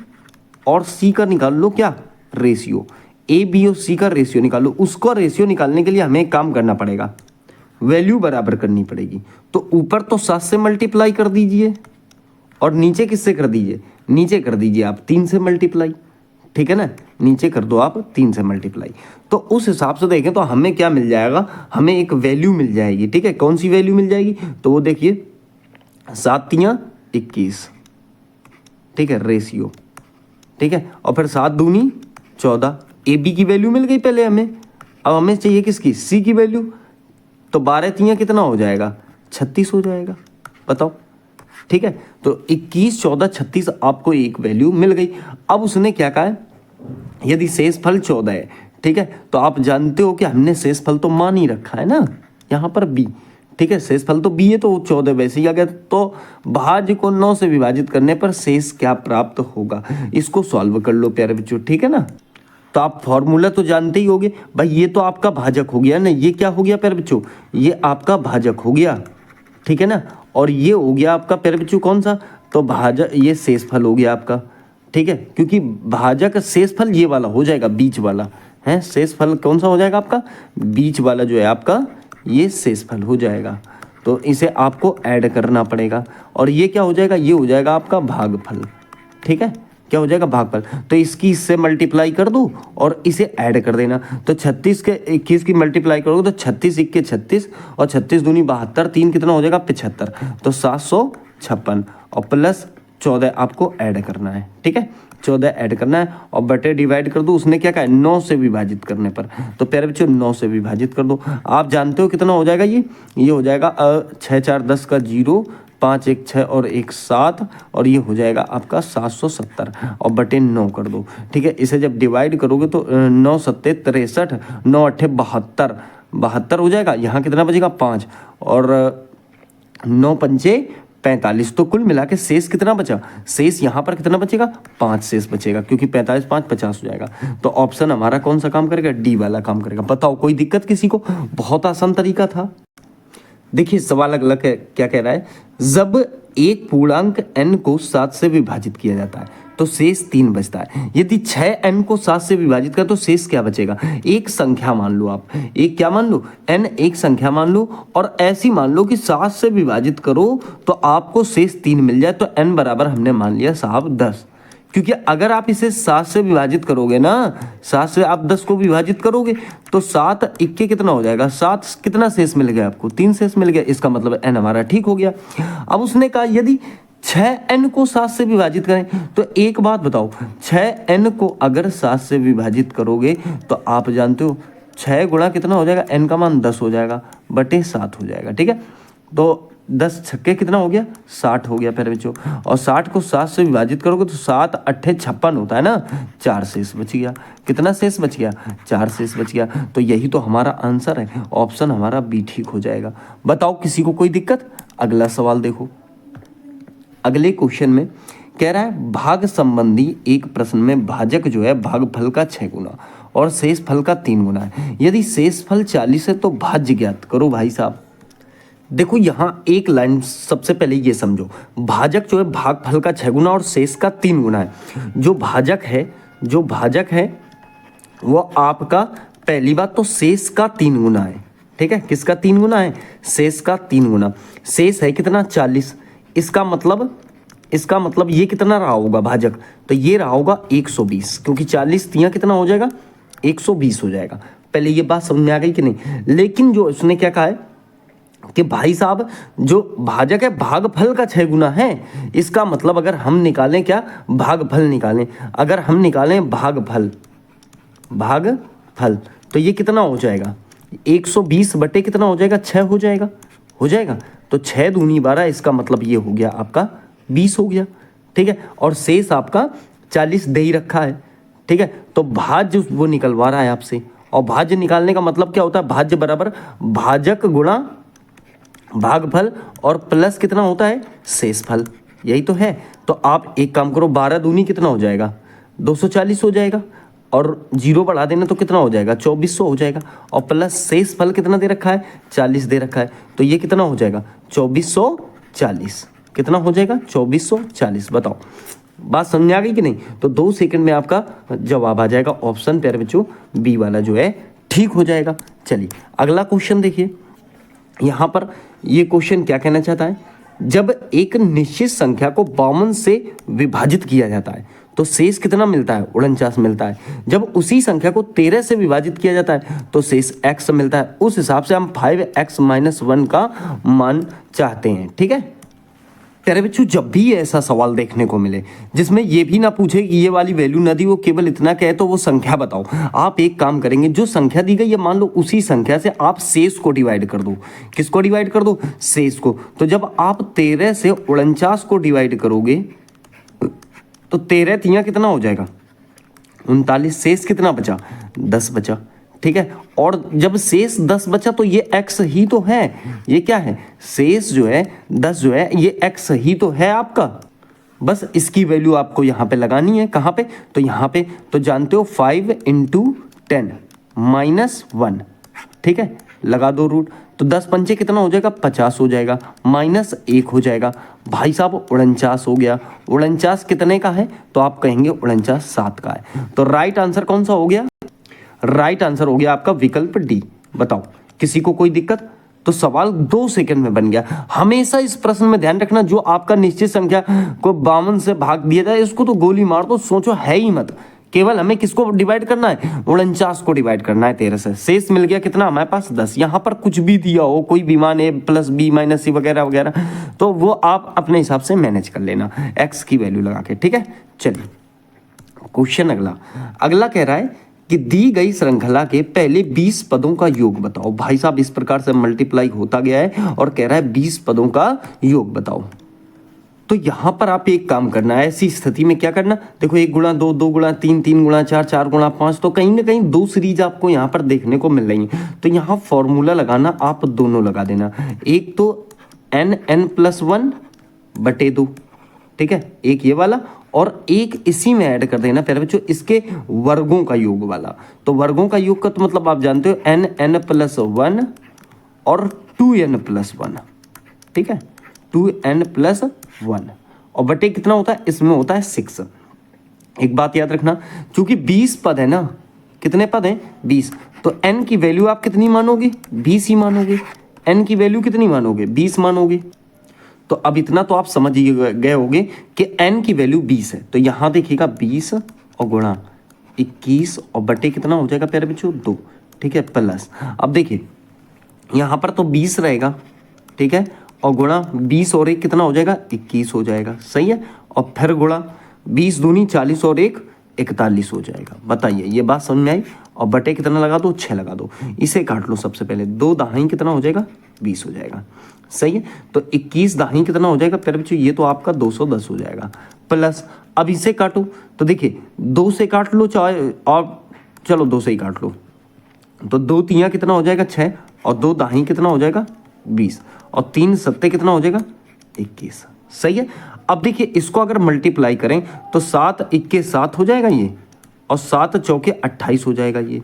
S1: और सी का निकाल लो क्या? रेशियो। ए बी और सी का रेशियो निकालो। उसका रेशियो निकालने के लिए हमें एक काम करना पड़ेगा, वैल्यू बराबर करनी पड़ेगी। तो ऊपर तो 7 से मल्टीप्लाई कर दीजिए और नीचे किससे कर दीजिए? नीचे कर दीजिए आप 3 से मल्टीप्लाई। ठीक है ना, नीचे कर दो आप 3 से मल्टीप्लाई। तो उस हिसाब से देखें तो हमें क्या मिल जाएगा? हमें एक वैल्यू मिल जाएगी। ठीक है, कौन सी वैल्यू मिल जाएगी? तो वो देखिए 7 × 21। ठीक है, रेशियो। ठीक है, और फिर 7 दूनी 14। ए बी की वैल्यू मिल गई पहले हमें। अब हमें चाहिए किसकी? सी की वैल्यू। तो 12 × 3 कितना हो जाएगा? 36 हो जाएगा। बताओ। ठीक है, तो 21, 14, 36 आपको एक वैल्यू मिल गई। अब उसने क्या कहा है? यदि शेषफल 14 है, ठीक है, तो आप जानते हो कि हमने शेषफल तो मान ही रखा है ना यहाँ पर बी। ठीक है, शेषफल तो बी है तो 14 वैसे ही आ गया। तो भाज्य को 9 से विभाजित करने पर शेष क्या प्राप्त होगा? इसको सॉल्व कर लो प्यारे बच्चों। ठीक है ना, तो आप फॉर्मूला तो जानते ही होगे भाई। ये तो आपका भाजक हो गया ना, ये क्या हो गया प्यारे बच्चों? ये आपका भाजक हो गया। ठीक है ना, और ये हो गया आपका प्यारे बच्चों कौन सा? तो भाजक, ये शेषफल हो गया आपका। ठीक है, क्योंकि भाजक शेषफल ये वाला हो जाएगा, बीच वाला है। शेषफल कौन सा हो जाएगा आपका? बीच वाला जो है आपका, ये शेषफल हो जाएगा। तो इसे आपको ऐड करना पड़ेगा और ये क्या हो जाएगा? ये हो जाएगा आपका भागफल। ठीक है, क्या हो जाएगा? भागफल। तो इसकी इससे मल्टीप्लाई कर दो और इसे ऐड कर देना। तो 36 के 21 की मल्टीप्लाई करोगे तो 36 × 36 और 36 दूनी 72, 3 कितना हो जाएगा? 75। तो 756 और प्लस 14 आपको ऐड करना है। ठीक है, 14 ऐड करना है और बटे डिवाइड कर दो। उसने क्या कहा है? 9 से विभाजित करने पर। तो प्यारे बच्चों 9 से विभाजित कर दो। आप जानते हो कितना हो जाएगा? ये हो जाएगा 6 × 4 = 10 का 0, 5 एक 6 और 1 7 और ये हो जाएगा आपका 770 और बटे 9 कर दो। ठीक है, इसे जब डिवाइड करोगे तो 9 सत्ते 63, 9 अट्ठे 72, 72 हो जाएगा। यहाँ कितना बचेगा 5 और 9 पंचे 45। तो कुल मिला के शेष कितना बचा, शेष यहाँ पर कितना बचेगा 5 शेष बचेगा, क्योंकि 45 5 50 हो जाएगा। तो ऑप्शन हमारा कौन सा काम करेगा, डी वाला काम करेगा। बताओ कोई दिक्कत किसी को, बहुत आसान तरीका था। देखिए सवाल अगला क्या कह रहा है, जब एक पूर्णांक n को 7 से विभाजित किया जाता है तो शेष 3 बचता है। यदि 6n को 7 से विभाजित करें तो शेष क्या बचेगा, एक संख्या मान लो आप, एक क्या मान लो, n एक संख्या मान लो और ऐसी मान लो कि 7 से विभाजित करो तो आपको शेष 3 मिल जाए। तो n बराबर हमने मान लिया साहब 10, क्योंकि अगर आप इसे 7 से विभाजित करोगे ना, 7 से आप 10 को विभाजित करोगे तो 7 इक्के कितना हो जाएगा, 7 कितना शेष मिल गया आपको, 3 शेष मिल गया। इसका मतलब n हमारा ठीक हो गया। अब उसने कहा यदि 6n को 7 से विभाजित करें तो एक बात बताओ, 6n को अगर 7 से विभाजित करोगे तो आप जानते हो 6 गुणा कितना हो जाएगा, n का मान 10 हो जाएगा बटे 7 हो जाएगा। ठीक है, तो 10 छक्के कितना हो गया 60 हो गया प्यारे बच्चों, और 60 को 7 से विभाजित करोगे तो 7 अट्ठे 56 होता है ना, 4 शेष बच गया। कितना शेष बच गया, 4 शेष बच गया। तो यही तो हमारा आंसर है, ऑप्शन हमारा बी ठीक हो जाएगा। बताओ किसी को कोई दिक्कत। अगला सवाल देखो, अगले क्वेश्चन में कह रहा है भाग संबंधी एक प्रश्न में भाजक जो है भागफल का 6 गुना और शेष फल का 3 गुना है। यदि शेष फल 40 है तो भाज्य ज्ञात करो। भाई साहब देखो यहाँ एक लाइन सबसे पहले ये समझो, भाजक जो है भागफल का 6 गुना और शेष का 3 गुना है। जो भाजक है वो आपका पहली बात तो शेष का 3 गुना है। ठीक है, किसका 3 गुना है, शेष का 3 गुना। शेष है कितना 40, इसका मतलब ये कितना रहा होगा भाजक, तो ये रहा होगा 120, क्योंकि 40 तियां कितना हो जाएगा 120 हो जाएगा। पहले ये बात समझ में आ गई कि नहीं। लेकिन जो उसने क्या कहा है कि भाई साहब जो भाजक है भागफल का 6 गुना है, इसका मतलब अगर हम निकालें क्या, भागफल निकालें, अगर हम निकालें भागफल तो ये कितना हो जाएगा 120 बटे कितना हो जाएगा 6 हो जाएगा। तो 6 दूनी 12, इसका मतलब ये हो गया आपका 20 हो गया। ठीक है, और शेष आपका 40 दे ही रखा है। ठीक है, तो भाज्य वो निकलवा रहा है आपसे, और भाज्य निकालने का मतलब क्या होता है, भाज्य बराबर भाजक गुणा भागफल और प्लस कितना होता है शेषफल, यही तो है। तो आप एक काम करो, 12 दूनी कितना हो जाएगा 240 हो जाएगा, और 0 बढ़ा देना तो कितना हो जाएगा 2400 हो जाएगा, और प्लस शेषफल कितना दे रखा है 40 दे रखा है, तो ये कितना हो जाएगा 2440, कितना हो जाएगा 2440। बताओ बात समझ आ गई कि नहीं। तो 2 सेकंड में आपका जवाब आ जाएगा, ऑप्शन प्यारे बच्चों बी वाला जो है ठीक हो जाएगा। चलिए अगला क्वेश्चन देखिए, यहाँ पर ये क्वेश्चन क्या कहना चाहता है, जब एक निश्चित संख्या को 52 से विभाजित किया जाता है तो शेष कितना मिलता है 49 मिलता है। जब उसी संख्या को 13 से विभाजित किया जाता है तो शेष x मिलता है। उस हिसाब से हम 5x - 1 का मान चाहते हैं। ठीक है प्यारे बच्चों, जब भी ऐसा सवाल देखने को मिले जिसमें ये भी ना पूछे कि ये वाली वैल्यू ना दी, वो केवल इतना कहे तो वो संख्या बताओ, आप एक काम करेंगे, जो संख्या दी गई है मान लो उसी संख्या से आप शेष को डिवाइड कर दो। किसको डिवाइड कर दो, शेष को। तो जब आप 13 से 49 को डिवाइड करोगे तो 13 तियां कितना हो जाएगा 39, शेष कितना बचा 10 बचा। ठीक है, और जब शेष 10 बचा तो ये x ही तो है, ये क्या है शेष जो है 10 जो है ये x ही तो है आपका। बस इसकी वैल्यू आपको यहाँ पे लगानी है, कहाँ पे, तो यहाँ पे। तो जानते हो 5 × 10 - 1। ठीक है, लगा दो रूट, तो 10 पंचे कितना हो जाएगा 50 हो जाएगा, -1 हो जाएगा। भाई साहब 49 हो गया। 49 कितने का है, तो आप कहेंगे 49 7 का है। तो राइट आंसर कौन सा हो गया, राइट आंसर हो गया आपका विकल्प डी। बताओ किसी को कोई दिक्कत। तो सवाल 2 सेकंड में बन गया। हमेशा इस प्रश्न में ध्यान रखना, जो आपका निश्चित संख्या को 52 से भाग दिया जाए इसको तो गोली मार दो, सोचो है ही मत। केवल हमें किसको डिवाइड करना है 49 को डिवाइड करना है 13 से। शेष मिल गया कितना हमारे पास 10। यहाँ पर कुछ भी दिया हो, कोई भी मान a + b - c वगैरह वगैरह, तो वो आप अपने हिसाब से मैनेज कर लेना x की वैल्यू लगा के। ठीक है, चलिए क्वेश्चन अगला कह रहा है कि दी गई श्रृंखला के पहले 20 पदों का योग बताओ। भाई साहब इस प्रकार से मल्टीप्लाई होता गया है और कह रहा है 20 पदों का योग बताओ। तो यहां पर आप एक काम करना है, ऐसी स्थिति में क्या करना, देखो 1 गुणा 2, 2 गुणा 3, 3 गुणा 4, 4 गुणा 5, तो कहीं ना कहीं 2 सीरीज आपको यहां पर देखने को मिल रही है। तो यहां फॉर्मूला लगाना, आप दोनों लगा देना। एक तो n+1 बटे 2, ठीक है, एक ये वाला, और एक इसी में ऐड कर देना प्यारे बच्चों इसके वर्गों का योग वाला। तो वर्गों का योग का तो मतलब आप जानते हो n+1 और 2n+1, ठीक है, 2n+1, और बटे कितना होता है, इसमें होता है 6। एक बात याद रखना, क्योंकि 20 पद है ना, कितने पद हैं 20, तो n की वैल्यू आप कितनी मानोगे, 20 ही मानोगे। n की वैल्यू कितनी मानोगे, 20 मानोगे। तो अब इतना तो आप समझ ही गए होंगे कि n की वैल्यू 20 है। तो यहां देखिएगा 20 और गुणा 21 और बटे कितना हो जाएगा प्यारे बच्चों 2, ठीक है, प्लस। अब देखिए यहां पर तो 20 रहेगा, ठीक है, और गुणा 20 और 1 कितना हो जाएगा 21 हो जाएगा, सही है, और फिर गुणा 20 दूनी 40 और 1 41 हो जाएगा। बताइए ये बात समझ में आई। और बटे कितना लगा दो, 6 लगा दो। इसे काट लो सबसे पहले, 2 दहाई कितना हो जाएगा 20 हो जाएगा, सही है। तो 21 दहाई कितना हो जाएगा प्यारे बच्चों, ये तो आपका 210 हो जाएगा, प्लस अब इसे काटो। तो देखिए 2 से काट लो चाहे, और चलो 2 से ही काट लो। तो 2 तियाँ कितना हो जाएगा 6, और 2 दाही कितना हो जाएगा 20, और 3 सत्ते कितना हो जाएगा 21, सही है। अब देखिए इसको अगर मल्टीप्लाई करें तो 7 21 7 हो जाएगा ये, और 7 चौके 28 हो जाएगा ये,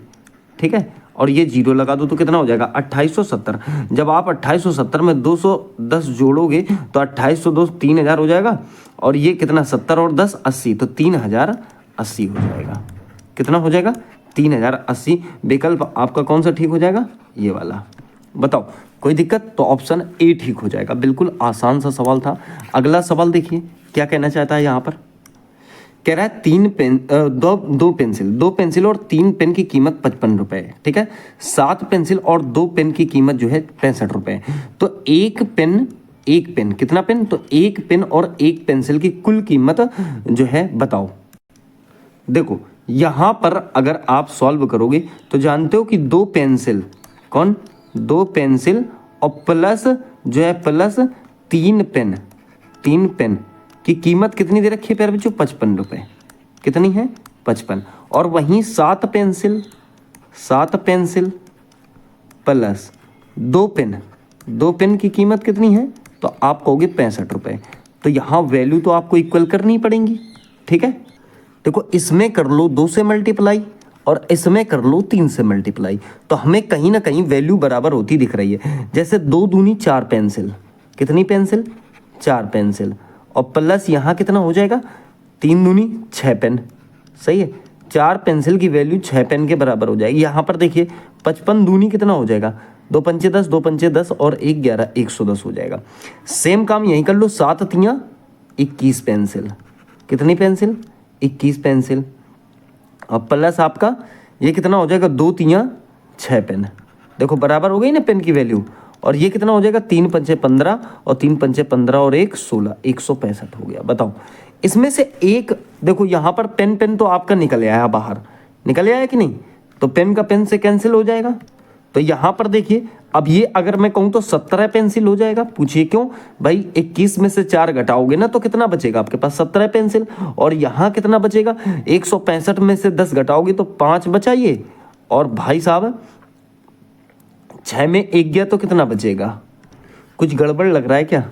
S1: ठीक है, और ये 0 लगा दो तो कितना हो जाएगा 2870। जब आप 2870 में 210 जोड़ोगे तो 2802 3000 हो जाएगा, और ये कितना 70 और 10 80, तो 3080 हो जाएगा। कितना हो जाएगा 3080। विकल्प आपका कौन सा ठीक हो जाएगा, ये वाला। बताओ कोई दिक्कत, तो ऑप्शन ए ठीक हो जाएगा। बिल्कुल आसान सा सवाल था। अगला सवाल देखिए क्या कहना चाहता है यहाँ पर, कह रहा है 3 पेन दो पेंसिल और 3 पेन की कीमत 55 रुपए है, ठीक है। 7 पेंसिल और 2 पेन की कीमत जो है 65 रुपए है। तो एक पेन कितना पेन, तो एक पेन और एक पेंसिल की कुल कीमत जो है बताओ। देखो यहां पर अगर आप सॉल्व करोगे तो जानते हो कि 2 पेंसिल, कौन 2 पेंसिल और प्लस जो है प्लस 3 पेन की कीमत कितनी दे रखी है प्यारे बच्चों 55 रुपए। कितनी है 55, और वहीं 7 पेंसिल प्लस 2 पेन की कीमत कितनी है, तो आप कहोगे 65 रुपए। तो यहाँ वैल्यू तो आपको इक्वल करनी पड़ेंगी, ठीक है। देखो इसमें कर लो 2 से मल्टीप्लाई और इसमें कर लो 3 से मल्टीप्लाई, तो हमें कहीं ना कहीं वैल्यू बराबर होती दिख रही है। जैसे 2 दूनी 4 पेंसिल, कितनी पेंसिल 4 पेंसिल, और प्लस यहाँ कितना हो जाएगा 3 दूनी 6 पेन, सही है। 4 पेंसिल की वैल्यू 6 पेन के बराबर हो जाएगी। यहाँ पर देखिए 55 दूनी कितना हो जाएगा 2 पंचे 10, 2 पंचे 10 और 1 11 110 हो जाएगा। सेम काम यहीं कर लो, 7 तियाँ 21 पेंसिल, कितनी पेंसिल 21 पेंसिल, और प्लस आपका ये कितना हो जाएगा 2 तियाँ 6 पेन। देखो बराबर हो गई ना पेन की वैल्यू, और ये कितना हो जाएगा 3 पंचे 15 और 3 पंचे 15 और 1 16, 165 हो गया। बताओ इसमें से एक, देखो यहाँ पर पेन तो आपका निकल आया बाहर, निकल आया कि नहीं, तो पेन का पेन से कैंसिल हो जाएगा। तो यहाँ पर देखिए अब ये अगर मैं कहूँ तो 17 पेंसिल हो जाएगा। पूछिए क्यों भाई, 21 में से 4 घटाओगे ना तो कितना बचेगा आपके पास 17 पेंसिल, और यहाँ कितना बचेगा 165 में से 10 घटाओगे तो 5 बचाइए, और भाई साहब 6 में 1 गया तो कितना बचेगा, कुछ गड़बड़ लग रहा है क्या।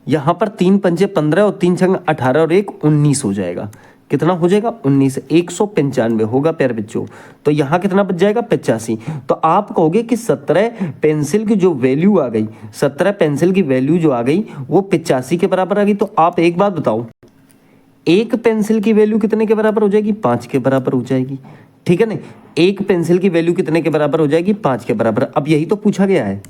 S1: यहाँ पर 3 पंचे 15 और 3 छंग 18 और 1 19 हो जाएगा। कितना हो जाएगा 19, 195 होगा प्यारे बच्चों। तो यहाँ कितना बच जाएगा 85। तो आप कहोगे कि 17 पेंसिल की जो वैल्यू आ गई, 17 पेंसिल की वैल्यू जो आ गई वो 85 के बराबर आ गई। तो आप एक बात बताओ, एक पेंसिल की वैल्यू कितने के बराबर हो जाएगी 5 के बराबर हो जाएगी, ठीक है ना। एक पेंसिल की वैल्यू कितने के बराबर हो जाएगी 5 के बराबर। अब यही तो पूछा गया है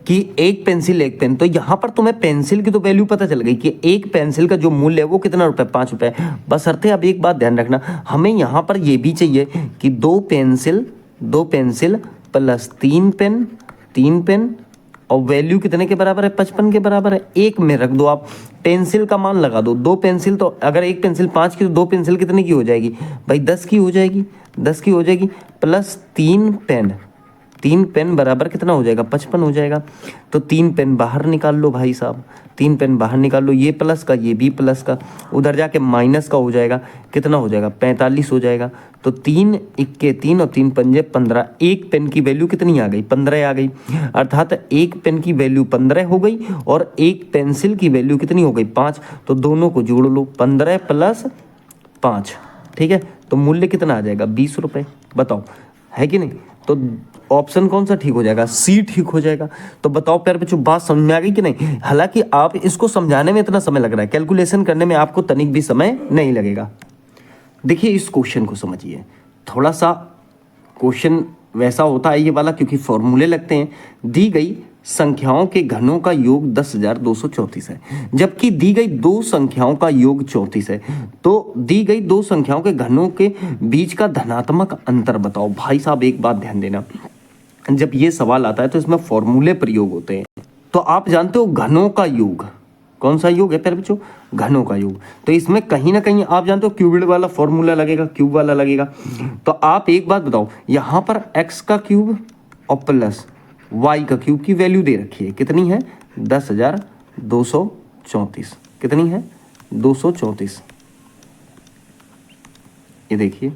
S1: कि एक पेंसिल एक पेन, तो यहाँ पर तुम्हें पेंसिल की तो वैल्यू पता चल गई कि एक पेंसिल का जो मूल्य है वो कितना रुपए 5 रुपए। बस अर्थे अब एक बात ध्यान रखना, हमें यहाँ पर ये भी चाहिए कि 2 पेंसिल प्लस 3 पेन और वैल्यू कितने के बराबर है 55 के बराबर है। एक में रख दो आप, पेंसिल का मान लगा दो। 2 पेंसिल, तो अगर एक पेंसिल 5 की तो 2 पेंसिल कितने की हो जाएगी भाई 10 की हो जाएगी। 10 की हो जाएगी, प्लस 3 पेन, 3 पेन बराबर कितना हो जाएगा, 55 हो जाएगा। तो 3 पेन बाहर निकाल लो भाई साहब, 3 पेन बाहर निकाल लो, ये प्लस का ये भी प्लस का, उधर जाके माइनस का हो जाएगा, कितना हो जाएगा 45 हो जाएगा। तो 3 इक्के 3 और 3 पंजे 15, एक पेन की वैल्यू कितनी आ गई, 15 आ गई। अर्थात एक पेन की वैल्यू 15 हो गई और एक पेंसिल की वैल्यू कितनी हो गई, 5। तो दोनों को जोड़ लो, 15 प्लस 5, ठीक है। तो मूल्य कितना आ जाएगा, 20 रुपये। बताओ है कि नहीं। तो ऑप्शन कौन सा ठीक हो जाएगा, सी ठीक हो जाएगा। तो बताओ प्यारे बच्चों, बात समझ में आ गई कि नहीं। हालांकि आप इसको समझाने में इतना समय लग रहा है, कैलकुलेशन करने में आपको तनिक भी समय नहीं लगेगा। देखिए इस क्वेश्चन को समझिए, थोड़ा सा क्वेश्चन वैसा होता है ये वाला, क्योंकि फॉर्मूले लगते हैं। दी गई संख्याओं के घनों का योग 10,234 है, जबकि दी गई दो संख्याओं का योग 34 है। तो दी गई दो संख्याओं के घनों के बीच का धनात्मक अंतर बताओ। भाई साहब एक बात ध्यान देना, जब ये सवाल आता है तो इसमें फॉर्मूले प्रयोग होते हैं। तो आप जानते हो घनों का योग, कौन सा योग है प्यारे बच्चों, घनों का योग। तो इसमें कहीं ना कहीं आप जानते हो क्यूबिड वाला फॉर्मूला लगेगा, क्यूब वाला लगेगा। तो आप एक बात बताओ, यहाँ पर x का क्यूब और प्लस y का क्यूब की वैल्यू दे रखी है, कितनी है 10,234, कितनी है 234, ये देखिए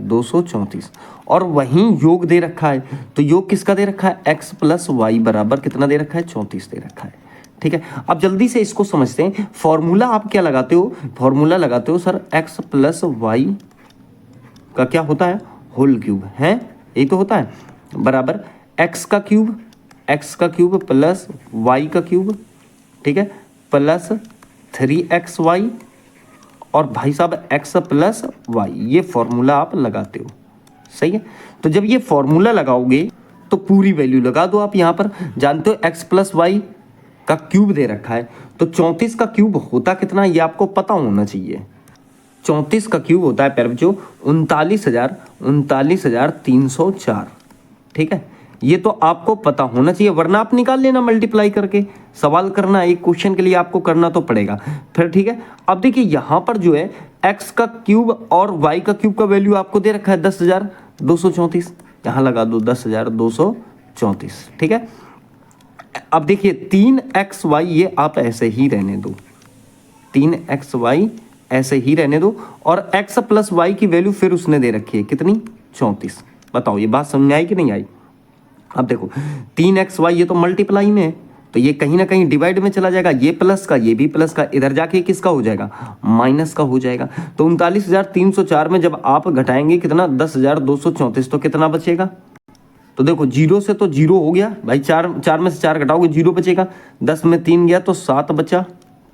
S1: 234। और वहीं योग दे रखा है, तो योग किसका दे रखा है, x प्लस वाई बराबर कितना दे रखा है, 34 दे रखा है। ठीक है, अब जल्दी से इसको समझते हैं। फॉर्मूला आप क्या लगाते हो, फॉर्मूला लगाते हो सर x प्लस वाई का क्या होता है, होल क्यूब है, यही तो होता है, बराबर x का क्यूब प्लस y का क्यूब, ठीक है, प्लस 3xy और भाई साहब x प्लस वाई, ये फॉर्मूला आप लगाते हो, सही है। तो जब ये फॉर्मूला लगाओगे तो पूरी वैल्यू लगा दो आप। यहाँ पर जानते हो x प्लस वाई का क्यूब दे रखा है, तो 34 का क्यूब होता कितना ये आपको पता होना चाहिए। 34 का क्यूब होता है प्यारे बच्चों 39,304, ठीक है, ये तो आपको पता होना चाहिए, वरना आप निकाल लेना मल्टीप्लाई करके। सवाल करना एक क्वेश्चन के लिए आपको करना तो पड़ेगा फिर, ठीक है। अब देखिए यहाँ पर जो है x का क्यूब और y का क्यूब का वैल्यू आपको दे रखा है 10,234, यहाँ लगा दो 10,234, ठीक है। अब देखिए 3xy ये आप ऐसे ही रहने दो, 3xy ऐसे ही रहने दो, और x प्लस वाई की वैल्यू फिर उसने दे रखी है कितनी, 34। बताओ ये बात समझ में आई कि नहीं आई। अब देखो 3xy ये तो मल्टीप्लाई में है, तो ये कहीं ना कहीं डिवाइड में चला जाएगा, ये प्लस का ये भी प्लस का, इधर जाके किसका हो जाएगा, माइनस का हो जाएगा। तो 39,304 में जब आप घटाएंगे कितना 10,234, तो कितना बचेगा, तो देखो जीरो से तो जीरो हो गया भाई, चार में से 4 घटाओगे जीरो बचेगा, 10 में 3 गया तो 7 बचा,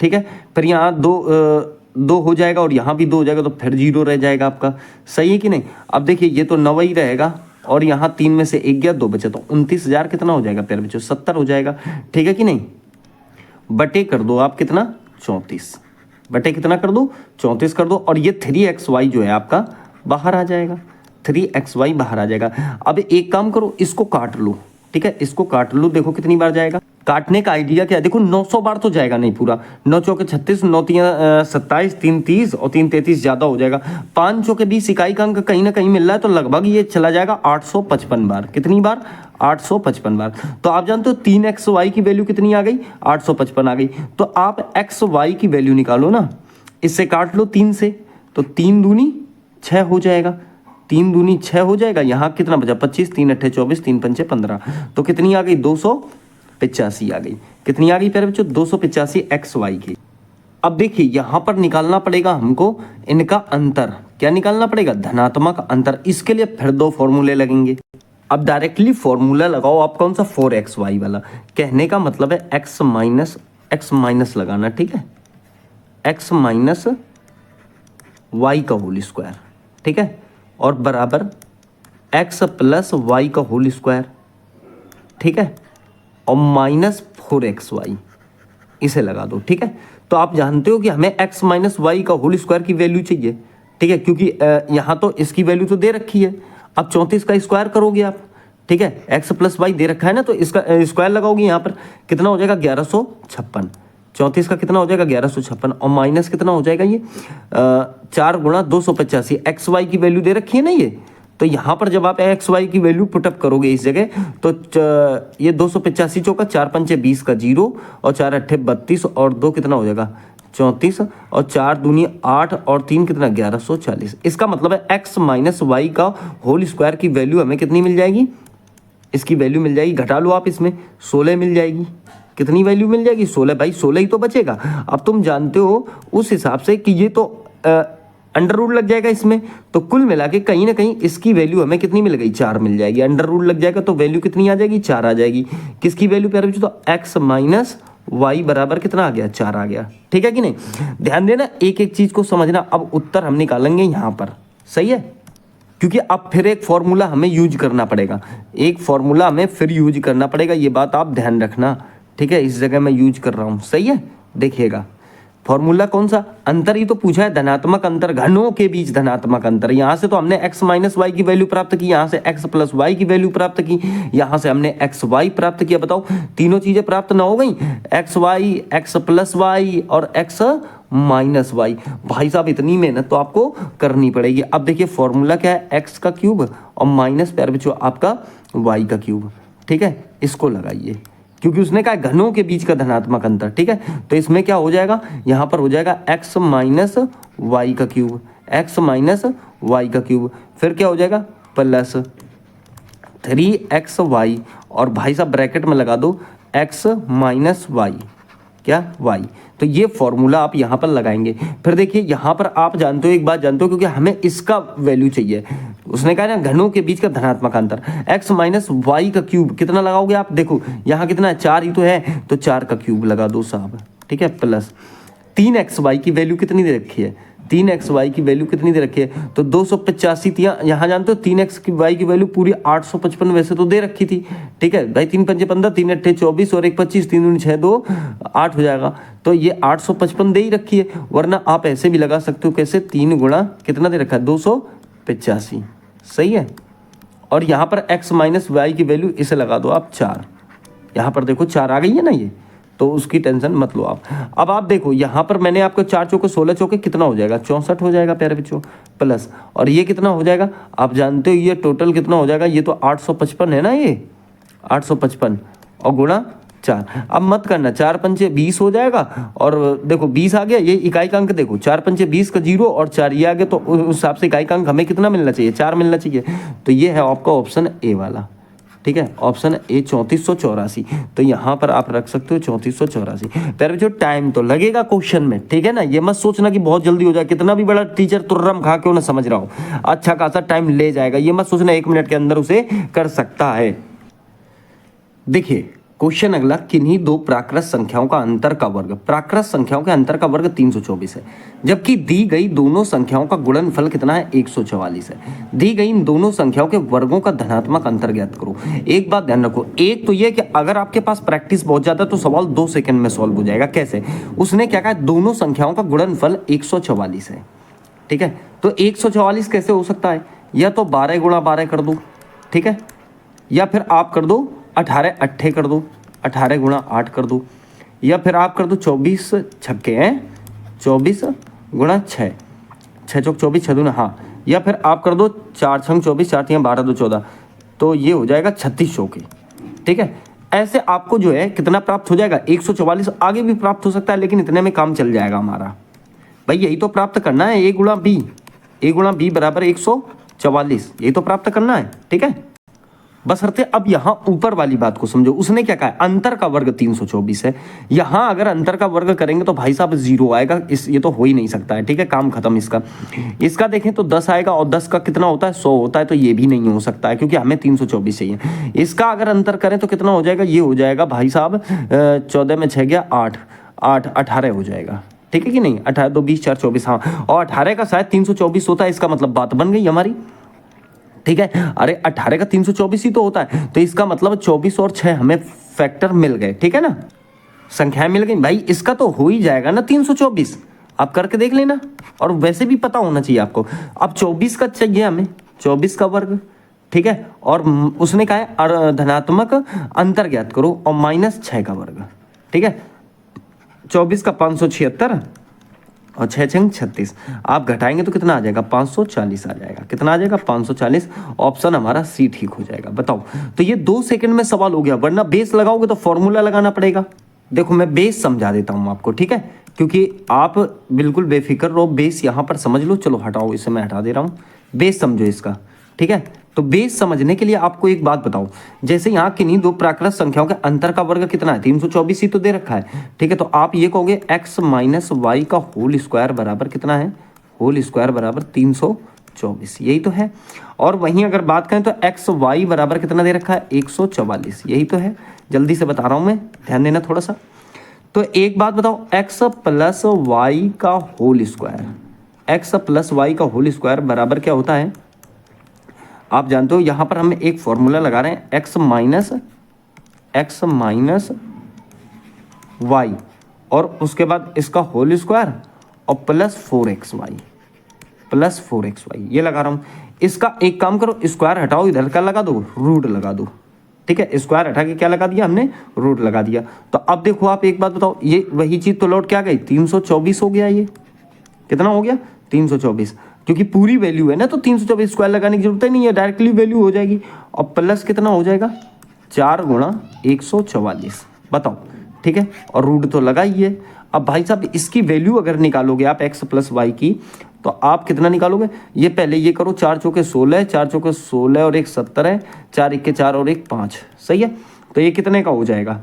S1: ठीक है। फिर यहाँ दो हो जाएगा और यहाँ भी 2 हो जाएगा, तो फिर जीरो रह जाएगा आपका, सही है कि नहीं। अब देखिए ये तो 9 ही रहेगा और यहाँ 3 में से 1 गया 2 बचा, तो 29,000 कितना हो जाएगा प्यारे बच्चों, 70 हो जाएगा, ठीक है कि नहीं। बटे कर दो आप कितना, 34, बटे कितना कर दो, 34 कर दो, और ये 3xy जो है आपका बाहर आ जाएगा, 3xy बाहर आ जाएगा। अब एक काम करो, इसको काट लो, ठीक है, इसको काट लो, देखो कितनी बार जाएगा। काटने का आइडिया क्या है, देखो 900 बार तो जाएगा नहीं पूरा, 9 चौके 36, 9 तियां 27, 3 30 और 3 33 ज़्यादा हो जाएगा। 5 चौके 20 इकाई का अंक कहीं ना कहीं मिल रहा है, तो लगभग ये चला जाएगा 855 बार। कितनी बार, 855 बार। तो आप जानते हो 3xy की वैल्यू कितनी आ गई, 855 आ गई। तो आप xy की वैल्यू निकालो ना, इससे काट लो 3 से, तो 3 दूनी 6 हो जाएगा, 3 दूनी 6 हो जाएगा। यहाँ कितना बचा, 25, 3 अट्ठे 24, 3 पंचे 15, तो कितनी आ गई 285 आ गई। कितनी आ गई प्यारे बच्चों, 285 xy की। अब देखिए यहाँ पर निकालना पड़ेगा हमको इनका अंतर, क्या निकालना पड़ेगा, धनात्मक अंतर। इसके लिए फिर 2 फॉर्मूले लगेंगे। अब डायरेक्टली फॉर्मूला लगाओ आप, कौन सा, 4xy वाला। कहने का मतलब है x माइनस लगाना, ठीक है, x माइनस वाई का होल स्क्वायर, ठीक है, और बराबर x प्लस वाई का होल स्क्वायर, ठीक है, और माइनस 4xy, इसे लगा दो, ठीक है। तो आप जानते हो कि हमें x माइनस वाई का होल स्क्वायर की वैल्यू चाहिए, ठीक है, क्योंकि यहाँ तो इसकी वैल्यू तो दे रखी है। अब 34 का स्क्वायर करोगे आप, ठीक है, x प्लस वाई दे रखा है ना, तो इसका स्क्वायर लगाओगे यहाँ पर कितना हो जाएगा, 1156। 34 का कितना हो जाएगा 1156 और माइनस कितना हो जाएगा ये 4 गुणा 285 एक्स वाई की वैल्यू दे रखी है ना ये। तो यहाँ पर जब आप एक्स वाई की वैल्यू पुटअप करोगे इस जगह तो ये 285 चौका 4 पंचे 20 का 0 और 4 अट्ठे 32 और 2 कितना हो जाएगा 34 और 4 दूनी 8 और 3 कितना 1140। इसका मतलब है एक्स माइनस वाई का होल स्क्वायर की वैल्यू हमें कितनी मिल जाएगी, इसकी वैल्यू मिल जाएगी, घटा लो आप इसमें 16 मिल जाएगी। कितनी वैल्यू मिल जाएगी 16, भाई 16 ही तो बचेगा। अब तुम जानते हो उस हिसाब से कि ये तो अंडर रूट लग जाएगा इसमें, तो कुल मिला के कहीं ना कहीं इसकी वैल्यू हमें कितनी मिल गई 4 मिल जाएगी। अंडर रूट लग जाएगा तो वैल्यू कितनी आ जाएगी 4 आ जाएगी। किसकी वैल्यू प्यारे बच्चों, तो एक्स माइनस वाई बराबर कितना आ गया 4 आ गया। ठीक है कि नहीं, ध्यान देना एक एक चीज को समझना। अब उत्तर हम निकालेंगे यहाँ पर, सही है, क्योंकि अब फिर एक फॉर्मूला हमें यूज करना पड़ेगा, एक फॉर्मूला हमें फिर यूज करना पड़ेगा, ये बात आप ध्यान रखना। ठीक है, इस जगह मैं यूज कर रहा हूँ, सही है। देखिएगा फॉर्मूला कौन सा, अंतर ही तो पूछा है, धनात्मक अंतर, घनों के बीच धनात्मक अंतर। यहाँ से तो हमने x माइनस वाई की वैल्यू प्राप्त की, यहाँ से x प्लस वाई की वैल्यू प्राप्त की, यहाँ से हमने एक्स वाई प्राप्त किया। बताओ तीनों चीजें प्राप्त ना हो गई, x y, x plus y और एक्स माइनस वाई। भाई साहब इतनी मेहनत तो आपको करनी पड़ेगी। अब देखिए फॉर्मूला क्या है, एक्स का क्यूब और माइनस प्यारे बच्चों आपका वाई का क्यूब। ठीक है, इसको लगाइए क्योंकि उसने कहा घनों के बीच का धनात्मक अंतर। ठीक है, तो इसमें क्या हो जाएगा, यहाँ पर हो जाएगा एक्स माइनस वाई का क्यूब, एक्स माइनस वाई का क्यूब, फिर क्या हो जाएगा प्लस 3xy और भाई साहब ब्रैकेट में लगा दो x माइनस वाई, क्या वाई। तो ये फॉर्मूला आप यहाँ पर लगाएंगे। फिर देखिए यहाँ पर आप जानते हो, एक बात जानते हो, क्योंकि हमें इसका वैल्यू चाहिए। उसने कहा ना घनों के बीच का धनात्मक अंतर, x माइनस वाई का क्यूब कितना लगाओगे आप, देखो यहाँ कितना है 4 ही तो है, तो 4 का क्यूब लगा दो साहब। ठीक है, प्लस 3xy की वैल्यू कितनी दे रखी है, 3xy की वैल्यू कितनी दे रखी है, तो 285 थी। यहाँ जानते हो 3x की वाई की वैल्यू पूरी 855 वैसे तो दे रखी थी। ठीक है भाई, 3 पंजे 15, 3 अट्ठे 24 और 1 25, 3 दूनी 6 2 8 हो जाएगा। तो ये 855 दे ही रखी है, वरना आप ऐसे भी लगा सकते हो, कैसे 3 गुणा कितना दे रखा है 285, सही है। और यहाँ पर x माइनस वाई की वैल्यू इसे लगा दो आप 4, यहाँ पर देखो 4 आ गई है ना ये, तो उसकी टेंशन मत लो आप। अब आप देखो यहाँ पर मैंने आपको 4 चौके 16 चौके कितना हो जाएगा 64 हो जाएगा प्यारे बच्चों, प्लस और ये कितना हो जाएगा, आप जानते हो ये टोटल कितना हो जाएगा, ये तो 855 है ना, ये 855 और गुणा 4। अब मत करना, 4 पंचे 20 हो जाएगा और देखो 20 आ गया, ये इकाई का अंक देखो 4 पंचे 20 का 0 और 4 ये आ गया, तो उस हिसाब से इकाई का अंक हमें कितना मिलना चाहिए 4 मिलना चाहिए। तो ये है आपका ऑप्शन ए वाला। ठीक है, ऑप्शन ए 3484। तो यहाँ पर आप रख सकते हो 3484। प्यारे बच्चों टाइम तो लगेगा क्वेश्चन में, ठीक है ना, ये मत सोचना कि बहुत जल्दी हो जाए, कितना भी बड़ा टीचर तुर्रम खा क्यों ना समझ रहा हो, अच्छा खासा टाइम ले जाएगा, ये मत सोचना 1 मिनट के अंदर उसे कर सकता है। देखिए क्वेश्चन अगला, किन्हीं दो प्राकृत संख्याओं का अंतर का वर्ग, प्राकृत संख्याओं के अंतर का वर्ग 324 है, जबकि दी गई दोनों संख्याओं का गुणनफल कितना है 144 है। दी गई इन दोनों संख्याओं के वर्गों का धनात्मक अंतर ज्ञात करो। एक बात ध्यान रखो, एक तो यह कि अगर आपके पास प्रैक्टिस बहुत ज्यादा है तो सवाल 2 सेकंड में सॉल्व हो जाएगा। कैसे, उसने क्या कहा, दोनों संख्याओं का गुणनफल 144 है। ठीक है, तो 144 कैसे हो सकता है, या तो 12 गुणा 12 कर दो, ठीक है, या फिर आप कर दो 18 अट्ठे कर दो, 18 गुणा 8 कर दो, या फिर आप कर दो 24 छक्के हैं 24 गुणा 6, 6 चौक 24 6 दूना, हाँ, या फिर आप कर दो 4 छंग 24 4 3 12 2 14, तो ये हो जाएगा 36 चौके। ठीक है, ऐसे आपको जो है कितना प्राप्त हो जाएगा 144, आगे भी प्राप्त हो सकता है लेकिन इतने में काम चल जाएगा हमारा। भाई यही तो प्राप्त करना है, a गुणा b बराबर 144, यही तो प्राप्त करना है। ठीक है, बस हरते अब यहाँ ऊपर वाली बात को समझो, उसने क्या कहा, अंतर का वर्ग 324 है। यहाँ अगर अंतर का वर्ग करेंगे तो भाई साहब 0 आएगा, ये तो हो ही नहीं सकता है। ठीक है, काम खत्म इसका। इसका देखें तो 10 आएगा और 10 का कितना होता है 100 होता है, तो ये भी नहीं हो सकता है क्योंकि हमें 324 चाहिए। इसका अगर अंतर करें तो कितना हो जाएगा, ये हो जाएगा भाई साहब 14 में 6 गया 8 8 18 हो जाएगा। ठीक है कि नहीं, 18 2 20 4 24, हाँ, और 18 का शायद 324 होता है, इसका मतलब बात बन गई हमारी। ठीक है, अरे 18 का 324 ही तो होता है, तो इसका मतलब 24 और 6 हमें फैक्टर मिल गए। ठीक है ना, संख्याएं मिल गई भाई, इसका तो हो ही जाएगा ना 324, आप करके देख लेना, और वैसे भी पता होना चाहिए आपको। अब 24 का चाहिए हमें, 24 का वर्ग। ठीक है, और उसने कहा है धनात्मक अंतर ज्ञात करो और -6 का वर्ग। ठीक है, 24 का 576 और 6 छंग 36, आप घटाएंगे तो कितना आ जाएगा 540 आ जाएगा। कितना आ जाएगा 540। ऑप्शन हमारा सी ठीक हो जाएगा। बताओ, तो ये 2 सेकंड में सवाल हो गया, वरना बेस लगाओगे तो फॉर्मूला लगाना पड़ेगा। देखो मैं बेस समझा देता हूँ आपको, ठीक है, क्योंकि आप बिल्कुल बेफिक्र रहो, बेस यहाँ पर समझ लो। चलो हटाओ, इसे मैं हटा दे रहा हूँ, बेस समझो इसका, ठीक है। तो बेस समझने के लिए आपको एक बात बताओ, जैसे यहाँ किन्हीं दो प्राकृत संख्याओं के अंतर का वर्ग कितना है 324 ही तो दे रखा है, ठीक है। तो आप ये कहोगे x माइनस वाई का होल स्क्वायर बराबर कितना है, होल स्क्वायर बराबर 324, यही तो है। और वहीं अगर बात करें तो एक्स वाई बराबर कितना दे रखा है 144, यही तो है। जल्दी से बता रहा हूँ मैं, ध्यान देना थोड़ा सा। तो एक बात बताओ, x प्लस वाई का whole square, x plus y का होल स्क्वायर बराबर क्या होता है आप जानते हो। यहाँ पर हम एक फॉर्मूला लगा रहे हैं, x माइनस वाई और उसके बाद इसका होल स्क्वायर और प्लस 4xy ये लगा रहा हूँ। इसका एक काम करो, स्क्वायर हटाओ, इधर का लगा दो, रूट लगा दो, ठीक है। स्क्वायर हटा के क्या लगा दिया हमने, रूट लगा दिया। तो अब देखो आप एक बात बताओ, ये वही चीज़ तो लौट क्या गई 324 हो गया। ये कितना हो गया 324, क्योंकि पूरी वैल्यू है ना, तो 324 स्क्वायर लगाने की जरूरत ही नहीं है, डायरेक्टली वैल्यू हो जाएगी। और प्लस कितना हो जाएगा 4 गुणा 144, बताओ, ठीक है। और रूट तो लगा ही है। अब भाई साहब इसकी वैल्यू अगर निकालोगे आप x प्लस वाई की, तो आप कितना निकालोगे, ये पहले ये करो, 4 चौके 16, 4 चौके 16 और 1 17 है, 4 1 4 और 1 5, सही है। तो ये कितने का हो जाएगा,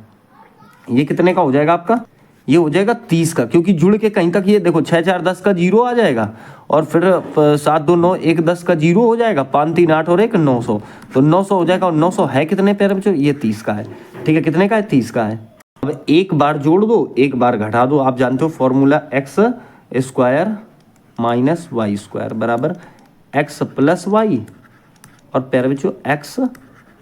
S1: ये कितने का हो जाएगा आपका, ये हो जाएगा 30 का, क्योंकि जुड़ के कहीं तक ये देखो 6 4 10 का 0 आ जाएगा, और फिर 7 2 9 1 10 का 0 हो जाएगा, 5 3 8 और 1 900, तो 900 हो जाएगा। और 900 है कितने प्यारे बच्चों, ये 30 का है, ठीक है। कितने का है 30 का है। अब एक बार जोड़ दो, एक बार घटा दो, आप जानते हो formula x square minus y square बराबर एक्स प्लस वाई और प्यारे बच्चों एक्स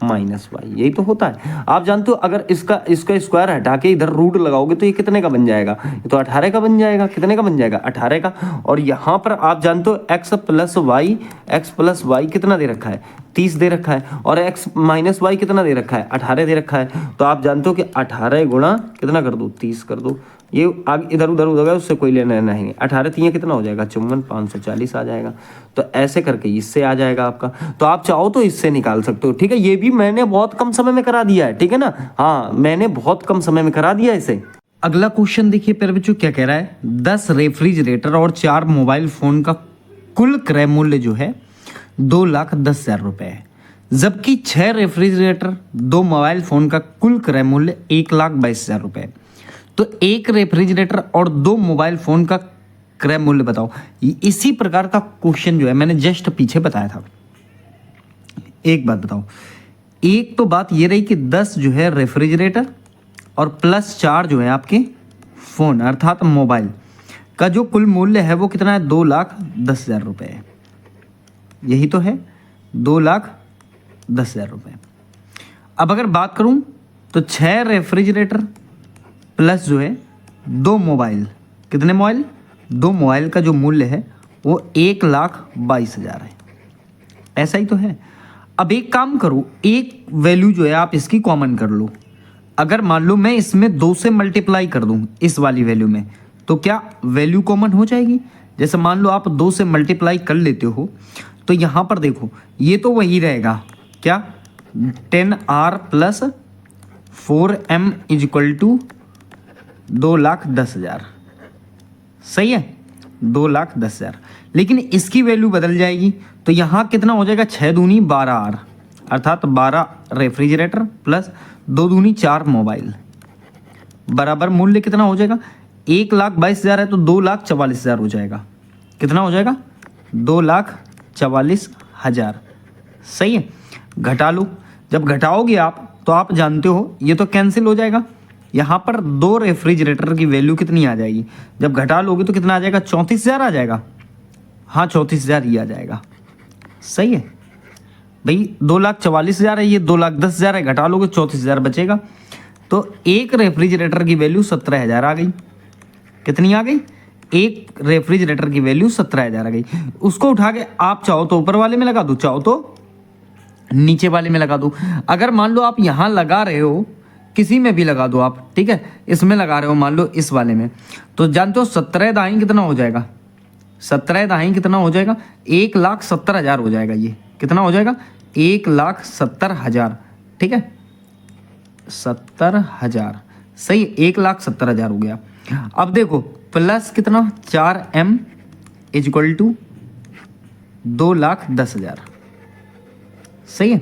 S1: माइनस वाई, यही तो होता है। आप जानते हो अगर इसका स्क्वायर हटा के इधर रूट लगाओगे तो ये कितने का बन जाएगा, ये तो 18 का बन जाएगा। कितने का बन जाएगा 18 का। और यहाँ पर आप जानते हो एक्स प्लस वाई कितना दे रखा है 30 दे रखा है, और एक्स माइनस वाई कितना दे रखा है 18 दे रखा है। तो आप जानते हो कि 18 गुणा कितना कर दो 30 कर दो, ये आगे इधर उधर हो जाएगा, उससे कोई लेना देना है। 18 3 कितना हो जाएगा 54, 540 आ जाएगा। तो ऐसे करके इससे आ जाएगा आपका। तो आप चाहो तो इससे निकाल सकते हो, ठीक है। ये भी मैंने बहुत कम समय में करा दिया है, ठीक है ना, हाँ मैंने बहुत कम समय में करा दिया इसे। अगला क्वेश्चन देखिए प्यारे बच्चों क्या कह रहा है, 10 रेफ्रिजरेटर और 4 मोबाइल फोन का कुल क्रय मूल्य जो है 2,10,000 रुपए है, जबकि 6 रेफ्रिजरेटर 2 मोबाइल फोन का कुल क्रय मूल्य 1,22,000 रुपए है। तो एक रेफ्रिजरेटर और 2 मोबाइल फोन का क्रय मूल्य बताओ। इसी प्रकार का क्वेश्चन जो है मैंने जस्ट पीछे बताया था। एक बात बताओ, एक तो बात ये रही कि 10 जो है रेफ्रिजरेटर और प्लस 4 जो है आपके फोन अर्थात मोबाइल का जो कुल मूल्य है वो कितना है 2,10,000 रुपए है, यही तो है 2,10,000 रुपए। अब अगर बात करूं तो 6 रेफ्रिजरेटर प्लस जो है 2 मोबाइल, कितने मोबाइल 2 मोबाइल का जो मूल्य है वो 1,22,000 है, ऐसा ही तो है। अब एक काम करो, एक वैल्यू जो है आप इसकी कॉमन कर लो। अगर मान लो मैं इसमें 2 से मल्टीप्लाई कर दूं इस वाली वैल्यू में, तो क्या वैल्यू कॉमन हो जाएगी। जैसे मान लो आप 2 से मल्टीप्लाई कर लेते हो तो यहाँ पर देखो ये तो वही रहेगा, क्या 10R plus 4M equal to 2,10,000, सही है 2,10,000। लेकिन इसकी वैल्यू बदल जाएगी, तो यहाँ कितना हो जाएगा 6 दूनी 12R अर्थात 12 रेफ्रिजरेटर प्लस 2 दूनी 4 मोबाइल बराबर मूल्य कितना हो जाएगा 1,22,000 है तो 2,44,000 हो जाएगा। कितना हो जाएगा 2,44,000, सही है। घटा लो, जब घटाओगे आप तो आप जानते हो ये तो कैंसिल हो जाएगा। यहाँ पर 2 रेफ्रिजरेटर की वैल्यू कितनी आ जाएगी, जब घटा लोगे तो कितना आ जाएगा 34,000 आ जाएगा, हाँ 34,000 ही आ जाएगा, सही है भाई। 2,44,000 है, ये 2,10,000 है, घटा लोगे 34,000 बचेगा। तो एक रेफ्रिजरेटर की वैल्यू 17,000 आ गई। कितनी आ गई, एक रेफ्रिजरेटर की वैल्यू 17,000 आ गई। उसको उठा के आप चाहो तो ऊपर वाले में लगा दो, चाहो तो नीचे वाले में लगा दो। अगर मान लो आप यहाँ लगा रहे हो
S2: किसी में भी लगा दो आप, ठीक है। इसमें लगा रहे हो मान लो इस वाले में, तो जानते हो 17 दाई कितना हो जाएगा? 17 दाई कितना हो जाएगा? 1,70,000 हो जाएगा। ये कितना हो जाएगा? 1,70,000, ठीक है, 70,000, सही, 1,70,000 हो गया। अब देखो प्लस कितना, 4m इजक्वल टू 2,10,000, सही है।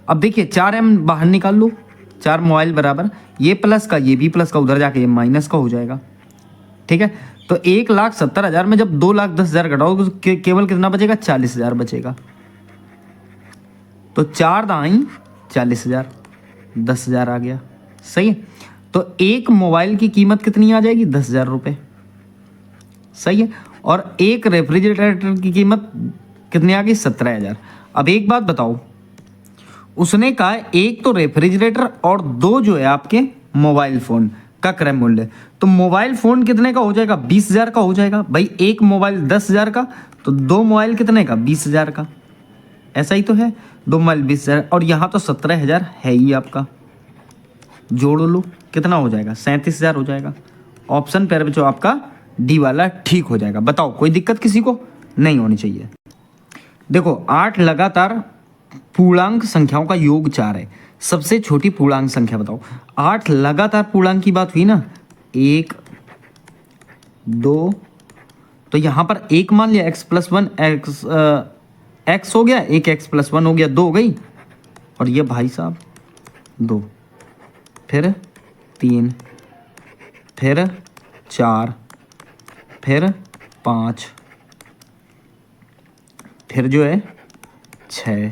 S2: अब देखिए 4m बाहर निकाल लो, 4 मोबाइल बराबर ये प्लस का ये भी प्लस का, उधर जाके ये माइनस का हो जाएगा, ठीक है। तो 1,70,000 में जब 2,10,000 घटाओगे तो केवल कितना बचेगा? 40,000 बचेगा। तो 4 दाई 40,000, 10,000 आ गया, सही है। तो एक मोबाइल की कीमत कितनी आ जाएगी? 10,000 रुपये, सही है। और एक रेफ्रिजरेटर की कीमत कितनी आ गई? 17,000। अब एक बात बताओ, उसने कहा एक तो रेफ्रिजरेटर और 2 जो है आपके मोबाइल फ़ोन का क्रय मूल्य, तो मोबाइल फ़ोन कितने का हो जाएगा? 20,000 का हो जाएगा। भाई एक मोबाइल 10,000 का, तो 2 मोबाइल कितने का? 20,000 का, ऐसा ही तो है। 2 मोबाइल 20,000 और यहाँ तो 17,000 है ही आपका, जोड़ लो कितना हो जाएगा? 37,000 हो जाएगा। ऑप्शन पर जो आपका डी वाला ठीक हो जाएगा। बताओ कोई दिक्कत किसी को नहीं होनी चाहिए। देखो 8 लगातार पूर्णांक संख्याओं का योग 4 है। सबसे छोटी पूर्णांक संख्या बताओ। 8 लगातार पूर्णांक की बात हुई ना, 1 2, तो यहाँ पर एक मान लिया x+1 x हो गया, एक x+1 हो गया, 2 हो गई, और ये भाई साहब 2, फिर 3, फिर 4, फिर 5, फिर जो है 6,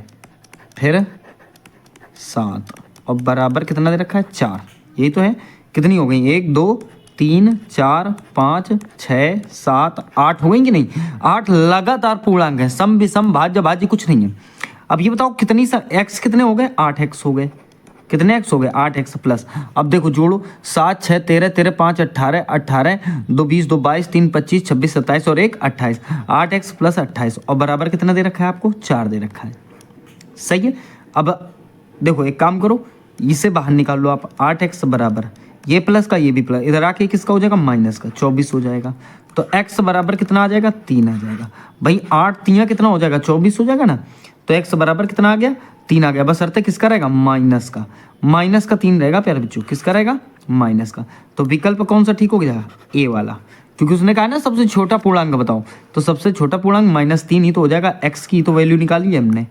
S2: फिर 7, और बराबर कितना दे रखा है? 4। यही तो है। कितनी हो गई? 1 2 3 4 5 6 7 8 हो गई कि नहीं? 8 लगातार पूर्णांक है, सम विषम भाज्य भाज्य कुछ नहीं है। अब ये बताओ कितनी x कितने हो गए? 8x हो गए। कितने x हो गए? 8x plus. अब देखो जोड़ो, 7 6 13 13 5 18 18 2 20 2 22 3 25 26 27 और 1 28, 8x प्लस 28, और बराबर कितना दे रखा है आपको? 4 दे रखा है, सही है। अब देखो एक काम करो, इसे बाहर निकाल लो आप। 8x बराबर ये प्लस का ये भी प्लस, इधर आके किसका हो जाएगा? माइनस का, 24 हो जाएगा। तो x बराबर कितना आ जाएगा? 3 आ जाएगा। भाई 8 3 कितना हो जाएगा? 24 हो जाएगा ना। तो x बराबर कितना आ गया? 3 आ गया। बस अर्थ किसका रहेगा? माइनस का। माइनस का 3 रहेगा प्यारे बच्चों, किसका रहेगा? माइनस का। तो विकल्प कौन सा ठीक हो गया? ए वाला, क्योंकि उसने कहा ना सबसे छोटा पूर्णांक बताओ, तो सबसे छोटा पूर्णांक -3 ही तो हो जाएगा। x की तो वैल्यू निकाली है हमने।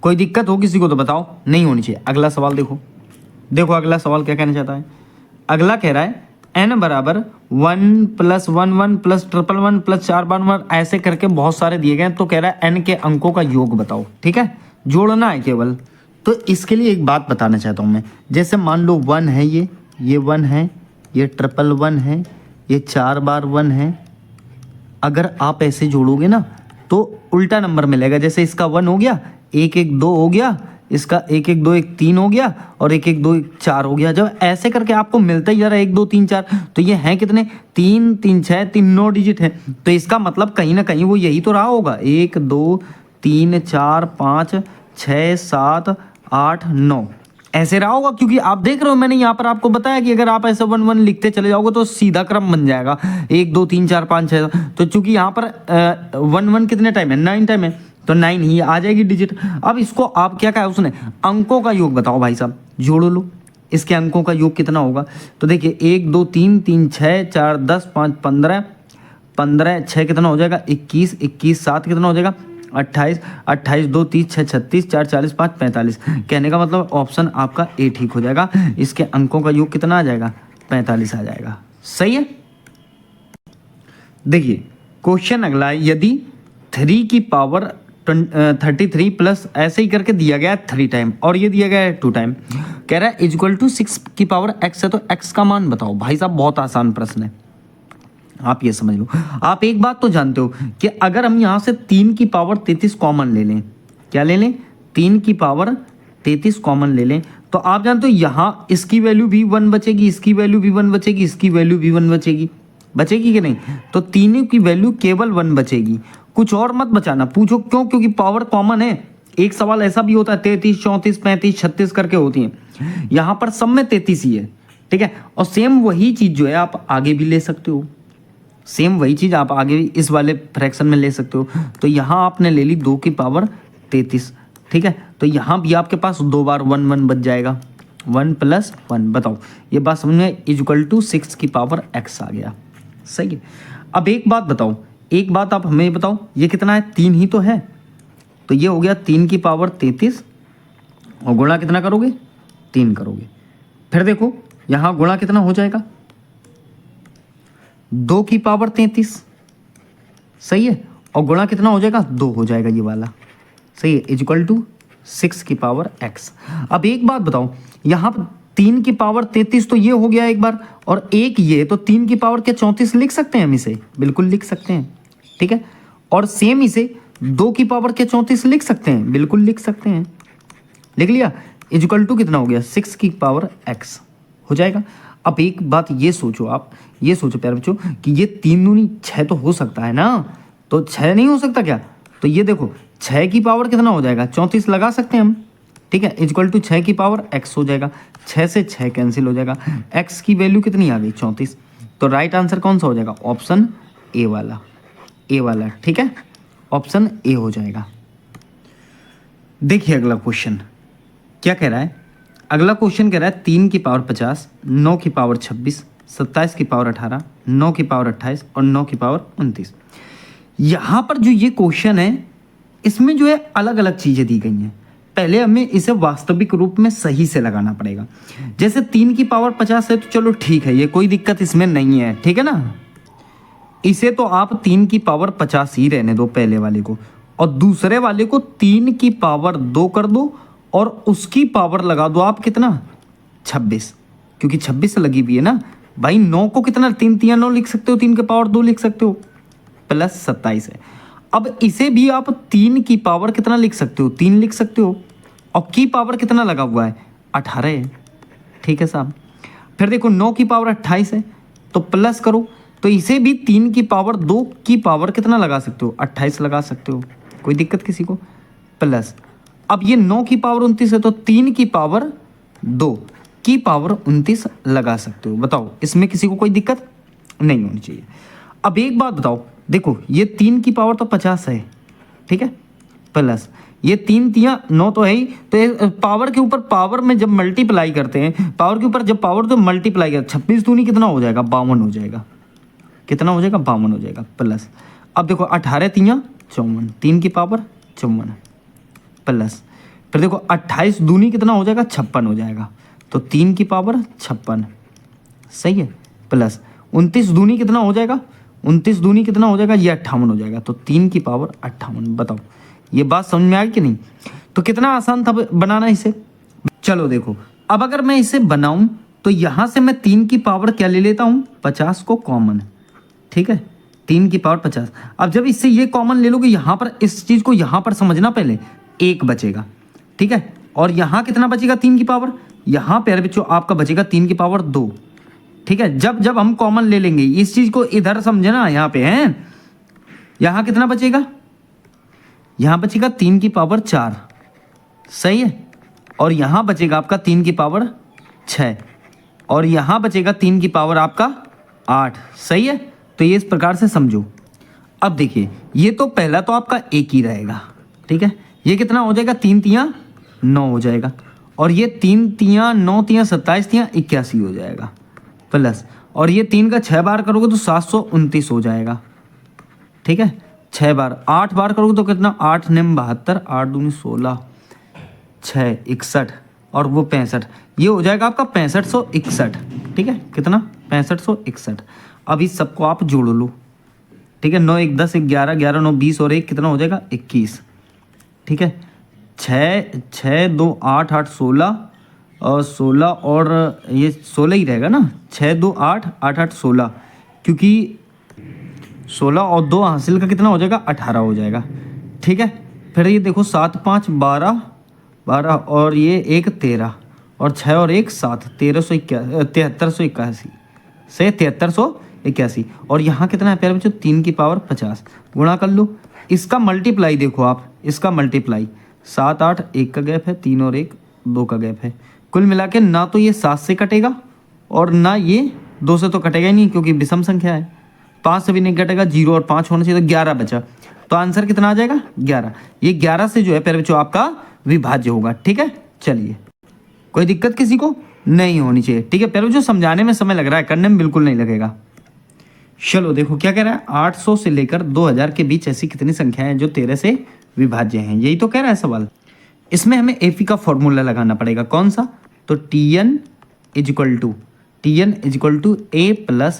S2: कोई दिक्कत हो किसी को तो बताओ, नहीं होनी चाहिए। अगला सवाल देखो, देखो अगला सवाल क्या कहना चाहता है। अगला कह रहा है n बराबर 1 + 1 1 + 1 1 + 4 1 1, ऐसे करके बहुत सारे दिए गए हैं। तो कह रहा है n के अंकों का योग बताओ, ठीक है, जोड़ना है केवल। तो इसके लिए एक बात बताना चाहता हूँ मैं। जैसे मान लो 1 है, ये 1 है, ये 1 है, ये 4 बार 1 है। अगर आप ऐसे जोड़ोगे ना तो उल्टा नंबर मिलेगा। जैसे इसका 1 हो गया, 1 1 2 हो गया, इसका 1 1 2 1 3 हो गया, और 1 1 2 1 4 हो गया। जब ऐसे करके आपको मिलता ही जा रहा है 1 2 3 4, तो ये हैं कितने? 3 3 6 3 9 डिजिट है। तो इसका मतलब कहीं ना कहीं वो यही तो रहा होगा, 1 2 3 4 5 6 7 8 9, ऐसे रहा होगा। क्योंकि आप देख रहे हो मैंने यहाँ पर आपको बताया कि अगर आप ऐसे 1 1 लिखते चले जाओगे तो सीधा क्रम बन जाएगा, 1 2 3 4 5 6। तो चूंकि यहाँ पर 1 1 कितने टाइम है? 9 टाइम है, तो 9 ही आ जाएगी डिजिट। अब इसको आप क्या कहा उसने? अंकों का योग बताओ भाई साहब, जोड़ लो। इसके अंकों का योग कितना होगा? तो देखिए 1 2 3 3 6 4 10 5 15 15 6 कितना हो जाएगा? 21 21 7 कितना हो जाएगा? 28 28 2 30 6 36 4 40 5 45। कहने का मतलब ऑप्शन आपका ए ठीक हो जाएगा। इसके अंकों का योग कितना आ जाएगा? 45 आ जाएगा, सही है। देखिए क्वेश्चन अगला है, यदि 3 की पावर 33 प्लस ऐसे ही करके दिया गया है 3 टाइम, और ये दिया गया है 2 टाइम, कह रहा है इक्वल टू 6 की पावर x है, तो x का मान बताओ। भाई साहब बहुत आसान प्रश्न है, आप ये समझ लो। आप एक बात तो जानते हो कि अगर हम यहाँ से 3 की पावर 33 कॉमन ले लें, क्या ले लें? 3 की पावर 33 कॉमन ले लें, तो आप जानते हो यहाँ इसकी वैल्यू भी 1 बचेगी, इसकी वैल्यू भी 1 बचेगी, इसकी वैल्यू भी 1 बचेगी, बचेगी कि नहीं? तो तीनों की वैल्यू केवल 1 बचेगी, कुछ और मत बचाना। पूछो क्यों? क्योंकि पावर कॉमन है, एक सवाल ऐसा भी होता है 33, 34, 35, 36 करके होती हैं। यहाँ पर सब में 33 ही है, ठीक है। और सेम वही चीज़ जो है आप आगे भी ले सकते हो, सेम वही चीज़ आप आगे भी इस वाले फ्रैक्शन में ले सकते हो। तो यहाँ आपने ले ली 2 की पावर 33, ठीक है। तो यहाँ भी आपके पास 2 बार 1 1 बच जाएगा, 1 + 1। बताओ ये बात समझ में, = 6 की पावर x आ गया, सही है। अब एक बात बताओ, एक बात आप हमें बताओ, ये कितना है? 3 ही तो है। तो ये हो गया 3 की पावर 33 और गुणा कितना करोगे? 3 करोगे। फिर देखो यहाँ गुणा कितना हो जाएगा? 2 की पावर 33, सही है। और गुणा कितना हो जाएगा? 2 हो जाएगा ये वाला, सही है, = 6 की पावर x। अब एक बात बताओ, यहाँ पर 3 की पावर 33 तो ये हो गया एक बार, और एक ये, तो 3 की पावर क्या 34 लिख सकते हैं हम इसे? बिल्कुल लिख सकते हैं, ठीक है। और सेम इसे 2 की पावर क्या 34 लिख सकते हैं? बिल्कुल लिख सकते हैं, लिख लिया। = कितना हो गया? 6 की पावर x हो जाएगा। अब एक बात ये सोचो, आप ये सोचो प्यारे बच्चों कि ये 3 दूनी 6 तो हो सकता है ना, तो 6 नहीं हो सकता क्या? तो ये देखो 6 की पावर कितना हो जाएगा? 34 लगा सकते हैं हम, ठीक है, = 6 की पावर x हो जाएगा। 6 से 6 कैंसिल हो जाएगा, x की वैल्यू कितनी आ गई? 34। तो राइट आंसर कौन सा हो जाएगा? ऑप्शन ए वाला, ए वाला, ठीक है, ऑप्शन ए हो जाएगा। देखिए अगला क्वेश्चन क्या कह रहा है। अगला क्वेश्चन कह रहा है 3 की पावर 50, 9 की पावर 26, 27 की पावर 18, 9 की पावर 28 और 9 की पावर 29। यहाँ पर जो ये क्वेश्चन है इसमें जो है अलग अलग चीज़ें दी गई हैं। पहले हमें इसे वास्तविक रूप में सही से लगाना पड़ेगा। जैसे 3 की पावर 50 है तो चलो ठीक है, ये कोई दिक्कत इसमें नहीं है, ठीक है ना। इसे तो आप 3 की पावर 50 ही रहने दो पहले वाले को, और दूसरे वाले को 3 की पावर 2 कर दो और उसकी पावर लगा दो आप कितना? 26, क्योंकि 26 लगी हुई है ना भाई। 9 को कितना? 3 3 9 लिख सकते हो, 3 की पावर 2 लिख सकते हो, प्लस 27 है। अब इसे भी आप 3 की पावर कितना लिख सकते हो? 3 लिख सकते हो, और की पावर कितना लगा हुआ है? 18 है, ठीक है साहब। फिर देखो 9 की पावर 28 है, तो प्लस करो, तो इसे भी 3 की पावर 2 की पावर कितना लगा सकते हो? 28 लगा सकते हो, कोई दिक्कत किसी को? प्लस अब ये 9 की पावर 29 है, तो 3 की पावर 2 की पावर 29 लगा सकते हो। बताओ इसमें किसी को कोई दिक्कत नहीं होनी चाहिए। अब एक बात बताओ, देखो ये 3 की पावर तो 50 है, ठीक है, प्लस ये 3 3 9 तो है ही, तो ये पावर के ऊपर पावर में जब मल्टीप्लाई करते हैं, पावर के ऊपर जब पावर तो मल्टीप्लाई कर, 26 दूनी कितना हो जाएगा? 52 हो जाएगा। कितना हो जाएगा? 52 हो जाएगा, प्लस अब देखो 18 3 54, 3 की पावर 54 प्लस, फिर देखो 28 दूनी कितना हो जाएगा? 56 हो जाएगा, तो 3 की पावर 56, सही है, प्लस 29 दूनी कितना हो जाएगा? 29 दूनी कितना हो जाएगा? ये 58 हो जाएगा, तो 3 की पावर 58। बताओ ये बात समझ में आई कि नहीं? तो कितना आसान था बनाना इसे। चलो देखो, अब अगर मैं इसे बनाऊं तो यहाँ से मैं 3 की पावर क्या ले लेता हूँ? 50 को कॉमन, ठीक है, 3 की पावर 50। अब जब इससे ये कॉमन ले लोगे, यहाँ पर इस चीज़ को यहाँ पर समझना, पहले 1 बचेगा, ठीक है, और यहाँ कितना बचेगा? 3 की पावर, यहाँ प्यारे बच्चों आपका बचेगा 3 की पावर 2, ठीक है। जब जब हम कॉमन ले लेंगे, इस चीज़ को इधर समझना, यहाँ पे है, यहाँ कितना बचेगा? यहाँ बचेगा 3 की पावर 4, सही है, और यहाँ बचेगा आपका 3 की पावर 6, और यहाँ बचेगा 3 की पावर आपका 8, सही है। तो ये इस प्रकार से समझो। अब देखिए ये तो पहला तो आपका 1 ही रहेगा, ठीक है, ये कितना हो जाएगा? 3 3 9 हो जाएगा, और ये 3 3 9 3 27 3 81 हो जाएगा, प्लस, और ये 3 का 6 बार करोगे तो 729 हो जाएगा, ठीक है, 6 बार, 8 बार करोगे तो कितना? 8 9 72, 8 दूनी 16, 6 61 और वो 65, ये हो जाएगा आपका 6561, ठीक है, कितना? 6561। अब इस सबको आप जोड़ लो, ठीक है, 9 1 10 11 11 9 20 और 1 कितना हो जाएगा? 21, ठीक है, 6 6 2 8 8 16 और 16 और ये 16 ही रहेगा ना, 6 2 8 8 8 16, क्योंकि 16 और 2 हासिल का कितना हो जाएगा? 18 हो जाएगा, ठीक है। फिर ये देखो 7 5 12 12 और ये 1 13 और 6 और 1 7, 7381 से 7381, और यहाँ कितना है प्यारे बच्चों? 3 की पावर 50, गुणा कर लो, इसका मल्टीप्लाई देखो आप, इसका मल्टीप्लाई 7 8 1 का गैप है, 3 और 1 2 का गैप है। कुल मिला के ना तो ये 7 से कटेगा और ना ये 2 से तो कटेगा ही नहीं क्योंकि विषम संख्या है। 5 से भी नहीं कटेगा, 0 और 5 होना चाहिए तो 11 बचा। तो आंसर कितना आ जाएगा 11। ये 11 से जो है प्यारे बच्चों आपका विभाज्य होगा। ठीक है, चलिए कोई दिक्कत किसी को नहीं होनी चाहिए। ठीक है प्यारे बच्चों, समझाने में समय लग रहा है, करने में बिल्कुल नहीं लगेगा। चलो देखो क्या कह रहा है, 800 से लेकर 2000 के बीच ऐसी कितनी संख्याएं हैं जो 13 से विभाज्य हैं, यही तो कह रहा है सवाल। इसमें हमें एफी का फॉर्मूला लगाना पड़ेगा, कौन सा, तो t is equal to a plus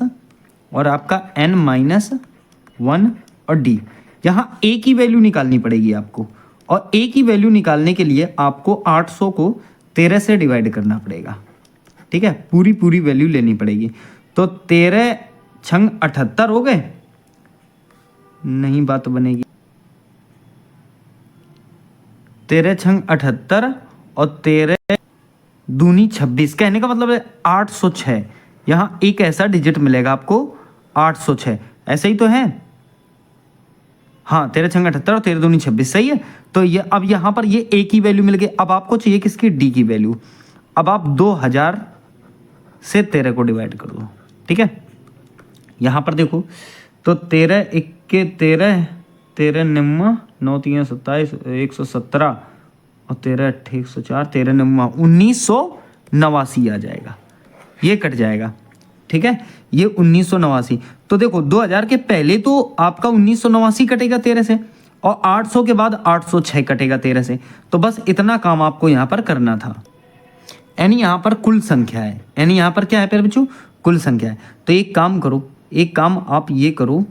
S2: और आपका n-1 और डी। यहाँ ए की वैल्यू निकालनी पड़ेगी आपको, और ए की वैल्यू निकालने के लिए आपको 800 को 13 से डिवाइड करना पड़ेगा। ठीक है, पूरी वैल्यू लेनी पड़ेगी। तो 13 छंग 78 हो गए, नहीं बात बनेगी। 13 छंग 78 और 13 दूनी 26, कहने का मतलब है 806। यहाँ एक ऐसा डिजिट मिलेगा आपको 806, ऐसे ही तो है। हाँ 13 छंग 78 और 13 दूनी 26, सही है। तो ये अब यहाँ पर ये ए की वैल्यू मिल गई। अब आपको चाहिए किसकी, डी की वैल्यू। अब आप 2000 से 13 को डिवाइड कर दो। ठीक है, यहाँ पर देखो तो 13 इक्के 13, 13 निम्मा 9 3 27 117 और 13 8 104, 13 निम्मा 1989 आ जाएगा, ये कट जाएगा। ठीक है, ये 1989। तो देखो 2000 के पहले तो आपका 1989 कटेगा 13 से, और 800 के बाद 806 कटेगा 13 से। तो बस इतना काम आपको यहाँ पर करना था। यानी यहाँ पर कुल संख्या है, यानी यहाँ पर क्या है प्यारे बच्चों, कुल संख्या है। तो एक काम करो, एक काम आप ये करो,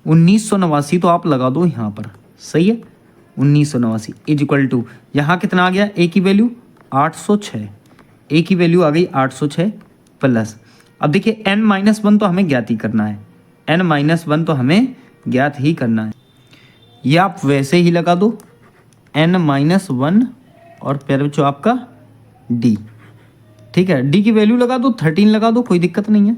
S2: 1989 तो आप लगा दो यहाँ पर, सही है। 1989 इज इक्वल टू, यहाँ कितना आ गया, ए की वैल्यू 806, ए की वैल्यू आ गई 806 प्लस। अब देखिए n-1 तो हमें ज्ञात ही करना है, n-1 तो हमें ज्ञात ही करना है। ये आप वैसे ही लगा दो n-1 और प्यारे बच्चों आपका d। ठीक है, d की वैल्यू लगा दो, 13 लगा दो, कोई दिक्कत नहीं है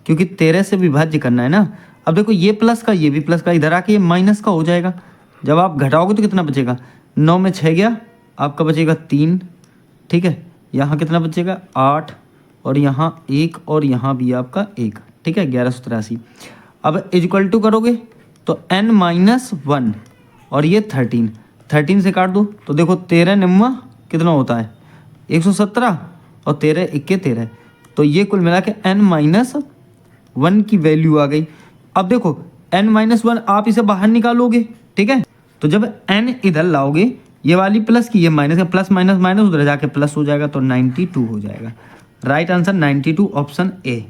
S2: क्योंकि 13 से विभाज्य करना है ना। अब देखो ये प्लस का ये भी प्लस का, इधर आके ये माइनस का हो जाएगा। जब आप घटाओगे तो कितना बचेगा, 9 में 6 गया, आपका बचेगा 3। ठीक है, यहाँ कितना बचेगा 8 और यहाँ 1 और यहाँ भी आपका 1। ठीक है, 1183। अब इक्वल टू करोगे तो n-1 और ये 13 से काट दो तो देखो 13 निम्मा कितना होता है 117 और 13 इक्के 13। तो ये कुल मिला के n-1 की वैल्यू आ गई। अब देखो n-1 आप इसे बाहर निकालोगे। ठीक है, तो जब n इधर लाओगे, ये वाली प्लस की ये माइनस का, प्लस माइनस माइनस उधर जाके प्लस हो जाएगा, तो 92 हो जाएगा। Right answer 92, option A.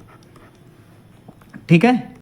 S2: ठीक है।